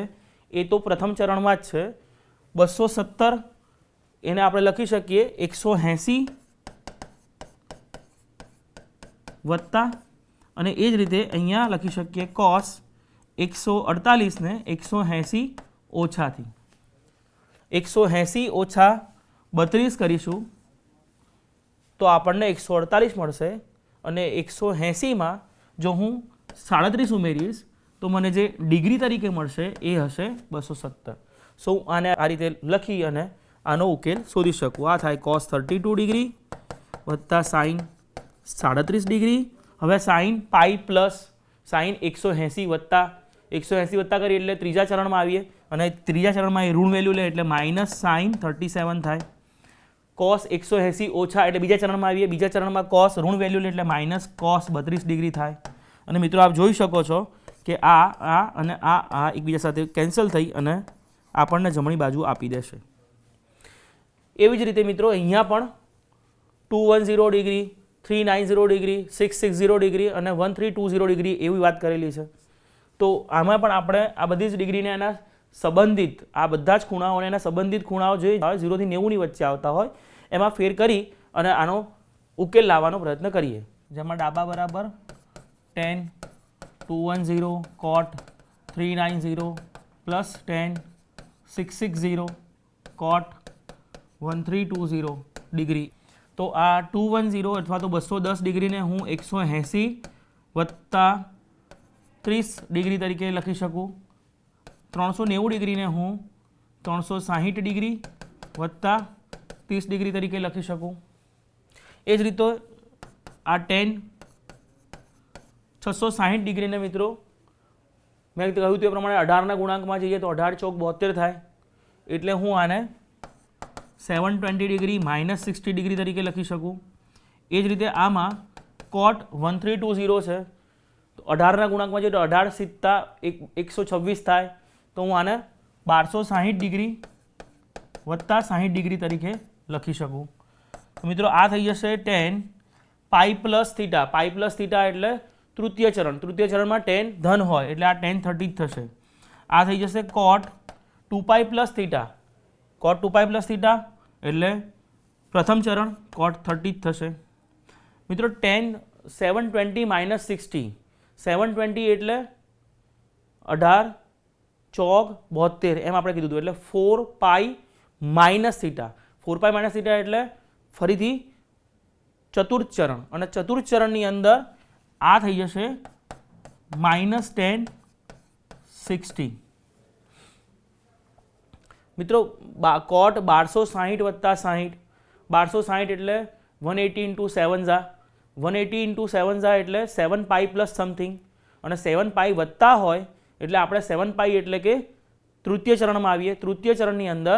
એ તો પ્રથમ ચરણમાં જ છે. 270 એને આપણે લખી શકીએ 180 વત્તા, અને એ જ રીતે અહીંયા લખી શકીએ કોસ 148 ને 180 ઓછાથી 180 ઓછા 32 કરીશું તો આપણને 148 મળશે, અને 180માં જો હું 37 ઉમેરીશ તો મને જે ડિગ્રી તરીકે મળશે એ હશે 270. સો આને આ રીતે લખી અને આનો ઉકેલ શોધી શકું. આ થાય કોસ 32 ડિગ્રી વત્તા સાઇન 37 ડિગ્રી. હવે સાઇન પાઈ પ્લસ સાઇન 180 વત્તા કરીએ એટલે ત્રીજા ચરણમાં આવીએ, અને ત્રીજા ચરણમાં એ ઋણ વેલ્યુ લે એટલે માઇનસ સાઇન 37 થાય. કોસ 180 ઓછા એટલે બીજા ચરણમાં આવીએ, બીજા ચરણમાં કોસ ઋણ વેલ્યુ લે એટલે માઇનસ કોસ 32 ડિગ્રી થાય. અને મિત્રો આપ જોઈ શકો છો કે આ અને આ એકબીજા સાથે કેન્સલ થઈ અને આપણને જમણી બાજુ આપી દેશે. એવી જ રીતે મિત્રો અહીંયા પણ 210 ડિગ્રી, 390 ડિગ્રી, 660 ડિગ્રી અને 1320 ડિગ્રી એવી વાત કરેલી છે. તો આમાં પણ આપણે આ બધી જ ડિગ્રીને એના સંબંધિત, આ બધા જ ખૂણાઓને એના સંબંધિત ખૂણાઓ જે 0 થી 90ની વચ્ચે આવતા હોય એમાં ફેર કરી અને આનો ઉકેલ લાવવાનો પ્રયત્ન કરીએ. જેમાં ડાબા બરાબર tan 210 cot 390 plus tan 660 cot 1320 degree. તો આ 210 અથવા તો 210 ડિગ્રીને હું 180 વત્તા 30 ડિગ્રી તરીકે લખી શકું. 390 ડિગ્રીને હું 360 ડિગ્રી વત્તા 30 ડિગ્રી તરીકે લખી શકું. એ જ રીતે આ tan 660 ડિગ્રીને મિત્રો મેં કહ્યું તે પ્રમાણે 18ના ગુણાંકમાં જઈએ તો 18 ચોક 72 થાય, એટલે હું આને 720 ડિગ્રી માઇનસ 60 ડિગ્રી તરીકે લખી શકું. એ જ રીતે આમાં કોટ 1320 છે, તો 18ના ગુણાંકમાં જઈએ તો 18 સિત્તા 126 થાય, તો હું આને 1260 ડિગ્રી વત્તા 60 ડિગ્રી તરીકે લખી શકું. તો મિત્રો આ થઈ જશે tan પાઈ પ્લસ થીટા. પાઈ પ્લસ થીટા એટલે તૃતીય ચરણ. તૃતીય ચરણમાં tan ધન હોય એટલે આ tan 30 જ થશે. આ થઈ જશે કોટ 2પાઈ પ્લસ થીટા. કોટ 2પાઈ પ્લસ થીટા એટલે પ્રથમ ચરણ કોટ 30 થશે. મિત્રો tan 720 માઇનસ 60, 720 એટલે 18 ચોક 72 એમ આપણે કીધું હતું, એટલે 4પાઈ માઇનસ થીટા. 4પાઈ માઇનસ થીટા એટલે ફરીથી ચતુર્થ ચરણ, અને ચતુર્થ ચરણની અંદર આ થઈ જશે માઇનસ tan 60. મિત્રો કોટ 1260 વત્તા 60, 1260 એટલે 180 into 7 ઝા, 180 into 7 ઝા એટલે 7 પાઈ પ્લસ સમથિંગ, અને 7 પાઈ વત્તા હોય એટલે આપણે 7 પાઈ એટલે કે તૃતીય ચરણમાં આવીએ. તૃતીય ચરણની અંદર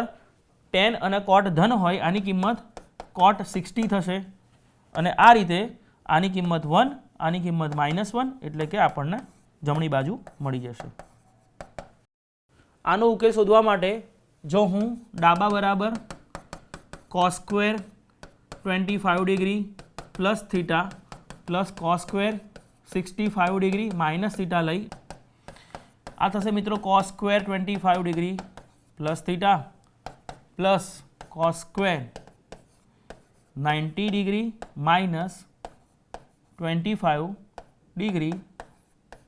tan અને કોટ ધન હોય, આની કિંમત કોટ 60 થશે, અને આ રીતે આની કિંમત 1, આની કિંમત -1 એટલે કે આપણને જમણી બાજુ મળી જશે. આનો ઉકેલ શોધવા માટે જો હું ડાબા બરાબર cos square 25 degree plus theta plus cos square 65 degree minus theta લઈ, આ થશે મિત્રો cos square 25 degree plus theta plus cos square 90 degree minus 25 degree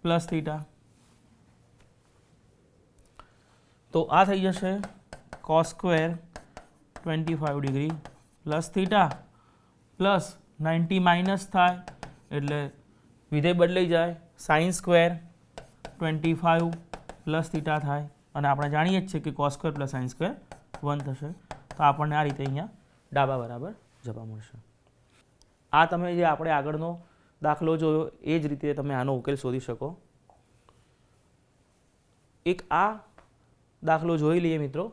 plus theta. તો આ થઈ જશે cos square 25 degree plus theta plus 90 minus થાય એટલે વિધેય બદલાઈ જાય, સાઇન સ્ક્વેર 25 પ્લસ થીટા થાય, અને આપણે જાણીએ જ છીએ કે cos square plus sine square 1 થશે. તો આપણને આ રીતે અહીંયા ડાબા બરાબર જવાબ મળશે. આ તમે જે આપણે આગળનો દાખલો જોયો એ જ રીતે તમે આનો ઉકેલ શોધી શકો. એક આ દાખલો જોઈ લઈએ મિત્રો.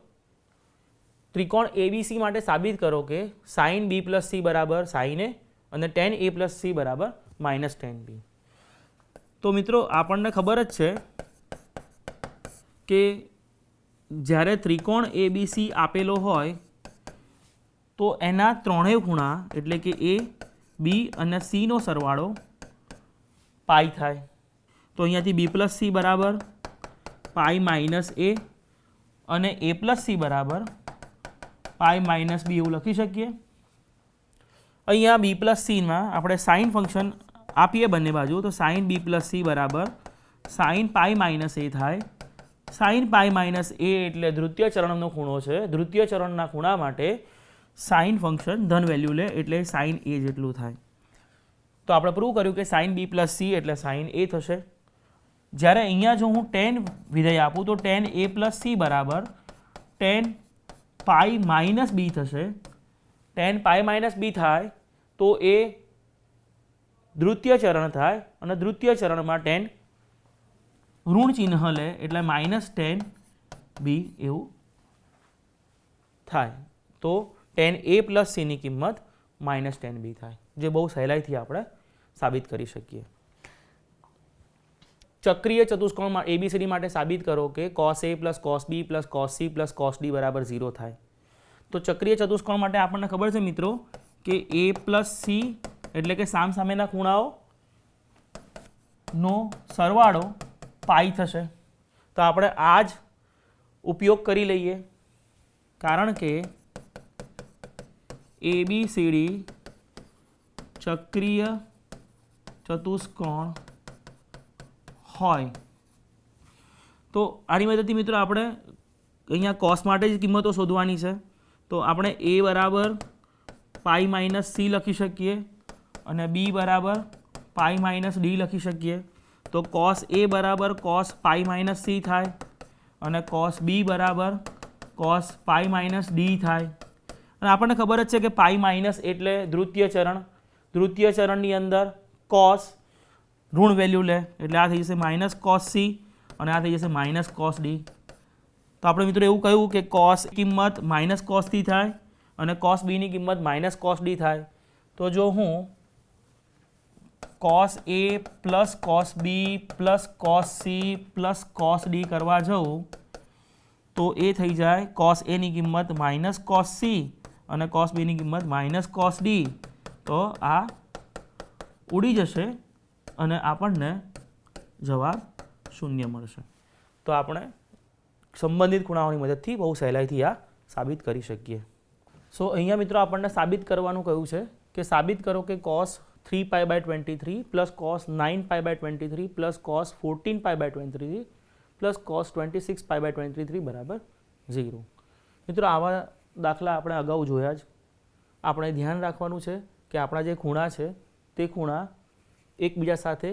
ત્રિકોણ એબીસી માટે સાબિત કરો કે સાઇન બી પ્લસ સી બરાબર સાઇન એ અને tan a પ્લસ સી બરાબર માઇનસ tan b. તો મિત્રો આપણને ખબર જ છે કે જ્યારે ત્રિકોણ ABC આપેલો હોય તો એના ત્રણેય ખૂણા એટલે કે A, B અને C નો સરવાળો પાઈ થાય. તો અહીંયાથી B પ્લસ C બરાબર પાઈ માઇનસ A અને A પ્લસ C બરાબર પાઈ માઇનસ B એવું લખી શકીએ. અહીંયા B પ્લસ Cમાં આપણે સાઇન ફંક્શન આપીએ બંને બાજુ, તો સાઇન B પ્લસ C બરાબર સાઇન પાઈ માઇનસ A થાય. સાઇન પાઈ માઇનસ A એટલે દ્વિતીય ચરણનો ખૂણો છે. દ્વિતીય ચરણના ખૂણા માટે સાઇન ફંક્શન ધન વેલ્યુ લે એટલે સાઇન A જેટલું થાય. તો આપણે પ્રૂવ કર્યું કે સાઇન B પ્લસ C એટલે સાઇન A થશે. જ્યારે અહીંયા જો હું tan વિધેય આપું તો tan A પ્લસ C બરાબર tan પાઈ માઇનસ B થશે. tan પાઈ માઇનસ B થાય તો એ દ્વિતીય ચરણ થાય અને દ્વિતીય ચરણમાં tan ઋણ ચિહ્ન લે એટલે માઇનસ tan B એવું થાય. તો tan A પ્લસ Cની કિંમત માઇનસ tan B થાય, જે બહુ સહેલાઈથી આપણે સાબિત કરી શકીએ. ચક્રીય ચતુષ્કોણમાં ABCD માટે સાબિત કરો કે cos A plus cos B plus cos C plus cos D બરાબર 0 થાય. તો ચક્રીય ચતુષ્કોણ માટે આપણને ખબર છે મિત્રો કે A પ્લસ C એટલે કે સામસામેના ખૂણાઓ નો સરવાળો પાઈ થશે. તો આપણે આ જ ઉપયોગ કરી લઈએ, કારણ કે ABCD ચક્રીય ચતુષ્કોણ હોય. તો આની મદદથી મિત્રો આપણે અહીંયા કોસ માટે જ કિંમતો શોધવાની છે. તો આપણે A બરાબર પાઈ માઇનસ C લખી શકીએ અને B બરાબર પાઈ માઇનસ D લખી શકીએ. તો cos A બરાબર cos પાઈ માઇનસ C થાય અને cos B બરાબર cos પાઈ માઇનસ D થાય. અને આપણને ખબર જ છે કે પાઈ માઇનસ એટલે દ્વિતીય ચરણ. દ્વિતીય ચરણની અંદર cos ઋણ વેલ્યુ લે એટલે આ થઈ જશે માઇનસ cos C અને આ થઈ જશે માઇનસ cos D. તો આપણે મિત્રો એવું કહ્યું કે cos કિંમત માઇનસ cos C થાય અને cos B ની કિંમત માઇનસ cos D થાય. તો જો હું cos A plus cos B plus cos C plus cos D કરવા જાઉં તો એ થઈ જાય cos A ની કિંમત માઇનસ cos C અને cos B ની કિંમત માઇનસ cos D. તો આ ઉડી જશે અને આપણને જવાબ 0 મળશે. તો આપણે સંબંધિત ખૂણાઓની મદદથી બહુ સહેલાઈથી આ સાબિત કરી શકીએ. સો અહીંયા મિત્રો આપણને સાબિત કરવાનું કહ્યું છે કે સાબિત કરો કે cos 3π/23 plus cos 9π/23 plus cos 14π/23 plus cos 26π/23 બરાબર 0. મિત્રો આવા દાખલા આપણે અગાઉ જોયા જ. આપણે ધ્યાન રાખવાનું છે કે આપણા જે ખૂણા છે તે ખૂણા એકબીજા સાથે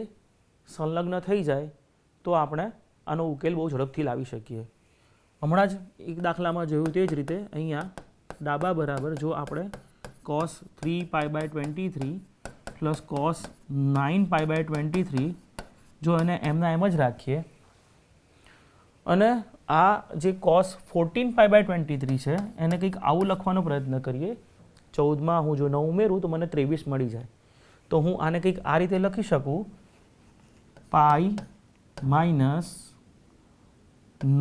સંલગ્ન થઈ જાય તો આપણે આનો ઉકેલ બહુ ઝડપથી લાવી શકીએ. હમણાં જ એક દાખલામાં જોયું તે જ રીતે અહીંયા ડાબા બરાબર જો આપણે cos 3π/23 પ્લસ cos 9π/23 જો એને એમના એમ જ રાખીએ અને આ જે cos 14π/23 છે એને કંઈક આવું લખવાનો પ્રયત્ન કરીએ. 14માં હું જો 9 ઉમેરું તો મને 23 મળી જાય. તો હું આને કંઈક આ રીતે લખી શકું પાઈ માઇનસ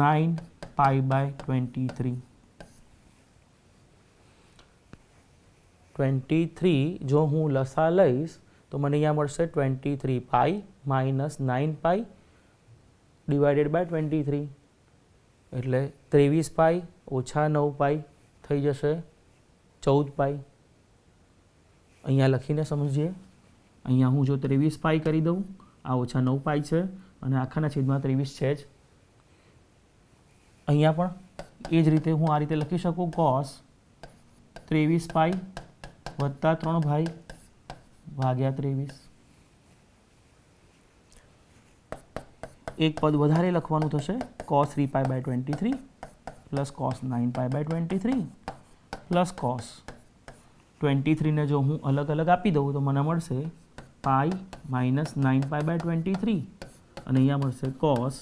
9π/23. 23 જો હું લસા લઈશ તો મને અહીંયા મળશે 23 પાઈ માઇનસ 9π ડિવાઇડેડ બાય 23 એટલે 23 પાઈ ઓછા 9 પાઈ થઈ જશે 14 પાઈ. અહીંયા લખીને સમજીએ. અહીંયા હું જો 23 પાઈ કરી દઉં, આ ઓછા 9 પાઈ છે અને આખાના છેદમાં 23 છે જ. અહીંયા પણ એ જ રીતે હું આ રીતે લખી શકું cos 23 પાઈ વત્તા 3 ભાઈ ભાગ્યા 23. એક પદ વધારે લખવાનું થશે cos 3π/23 plus cos 9π/23 plus cos 23 ને જો હું અલગ અલગ આપી દઉં તો મને મળશે પાઈ માઇનસ 9π/23 અને અહીંયા મળશે cos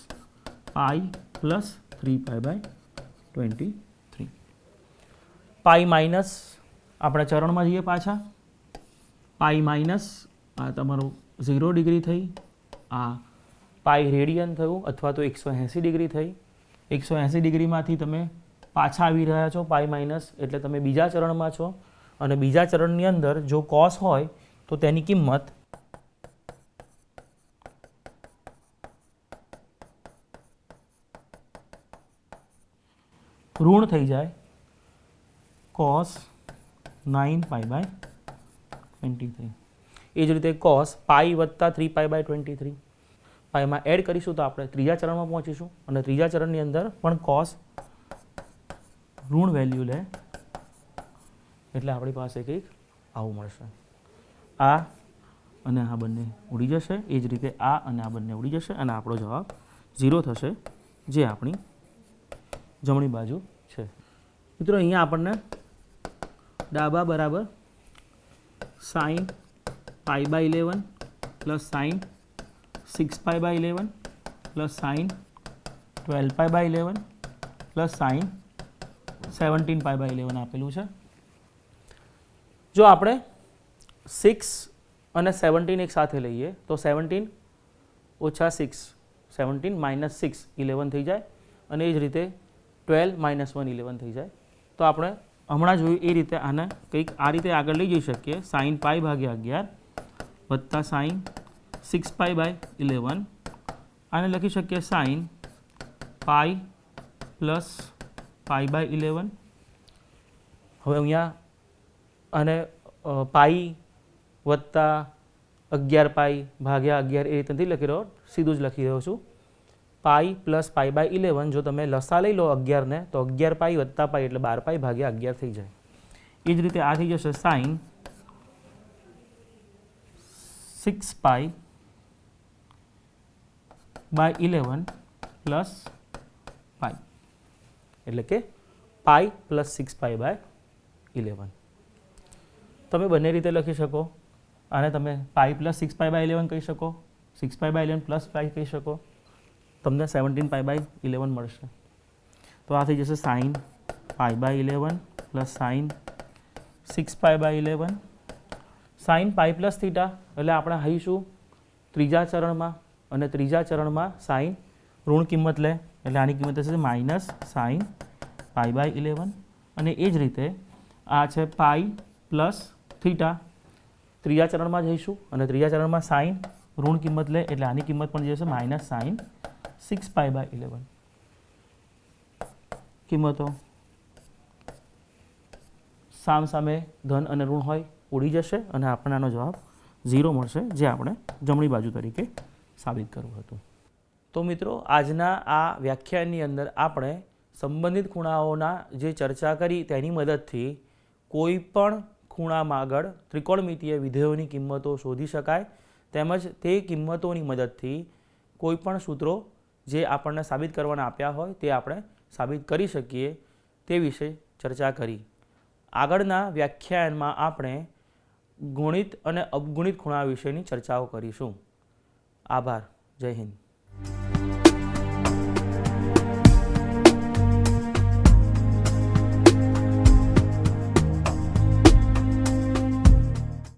pi plus 3π/23. Pi minus આપણે ચરણમાં જઈએ પાછા. પાઈ માઇનસ આ તમારું 0 ડિગ્રી થઈ, આ પાઈ રેડિયન થયું અથવા તો 180 ડિગ્રી થઈ. 180 ડિગ્રીમાંથી તમે પાછા આવી રહ્યા છો પાઈ માઇનસ, એટલે તમે બીજા ચરણમાં છો. અને બીજા ચરણની અંદર જો કોસ હોય તો તેની કિંમત ઋણ થઈ જાય કોસ 9π/23. એ જ રીતે કોસ પાઈ વત્તા 3π/23. પાઈમાં એડ કરીશું તો આપણે ત્રીજા ચરણમાં પહોંચીશું, અને ત્રીજા ચરણની અંદર પણ કોસ ઋણ વેલ્યુ લે એટલે આપણી પાસે કંઈક આવું મળશે. આ અને આ બંને ઉડી જશે, એ જ રીતે આ અને આ બંને ઉડી જશે, અને આપણો જવાબ 0 થશે, જે આપણી જમણી બાજુ છે. મિત્રો અહીંયા આપણને ડાબા બરાબર sin π/11 plus sin 6π/11 plus sin 12π/11 plus sin 17π/11 આપેલું છે. જો આપણે 6 અને 17 એક સાથે લઈએ તો 17 ઓછા 6 17 માઇનસ 6 11 થઈ જાય, અને એ જ રીતે 12 માઇનસ 1 11 થઈ જાય. તો આપણે હમણાં જોયું એ રીતે આને કંઈક આ રીતે આગળ લઈ જઈ શકીએ. sin π/11 વત્તા sin 6π/11, આને લખી શકીએ sin π પ્લસ π/11. હવે અહીંયા અને પાઈ વત્તા 11π/11 એ રીતે નથી લખી રહ્યો, સીધું જ લખી રહ્યો છું. પાઈ પ્લસ π/11, જો તમે લસા લઈ લો 11 ને તો 11π વત્તા પાઈ એટલે 12π/11 થઈ જાય. એ જ રીતે આ થઈ જશે sin 6π/11 પ્લસ પાઈ, એટલે કે પાઈ પ્લસ 6π/11. તમે બંને રીતે લખી શકો. આને તમે પાઈ પ્લસ 6π/11 કહી શકો, 6π/11 પ્લસ પાઈ કહી શકો, તમને 17π/11 મળશે. તો આ થઈ જશે sin π/11 plus sin 6π/11 sin pi plus theta, એટલે આપણે આવીશું ત્રીજા ચરણમાં, અને ત્રીજા ચરણમાં sin ઋણ કિંમત લે એટલે આની કિંમત થશે માઇનસ sin π/11. અને એ જ રીતે આ છે પાઈ પ્લસ થીટા, ત્રીજા ચરણમાં જઈશું, અને ત્રીજા ચરણમાં sin ઋણ કિંમત લે એટલે આની કિંમત પણ જશે માઇનસ sin 6π/11. કિંમતો સામ સામે ધન અને ઋણ હોય ઉડી જશે, અને આપણને આનો જવાબ 0 મળશે, જે આપણે જમણી બાજુ તરીકે સાબિત કરવું હતું. તો મિત્રો, આજના આ વ્યાખ્યાનની અંદર આપણે સંબંધિત ખૂણાઓના જે ચર્ચા કરી તેની મદદથી કોઈ પણ ખૂણામાં આગળ ત્રિકોણમિતીય વિધેયોની કિંમતો શોધી શકાય, તેમજ તે કિંમતોની મદદથી કોઈ પણ સૂત્રો જે આપણને સાબિત કરવાના આપ્યા હોય તે આપણે સાબિત કરી શકીએ, તે વિશે ચર્ચા કરી. આગળના વ્યાખ્યાનમાં આપણે ગુણિત અને અવગુણિત ખૂણા વિશેની ચર્ચાઓ કરીશું. આભાર. જય હિન્દ.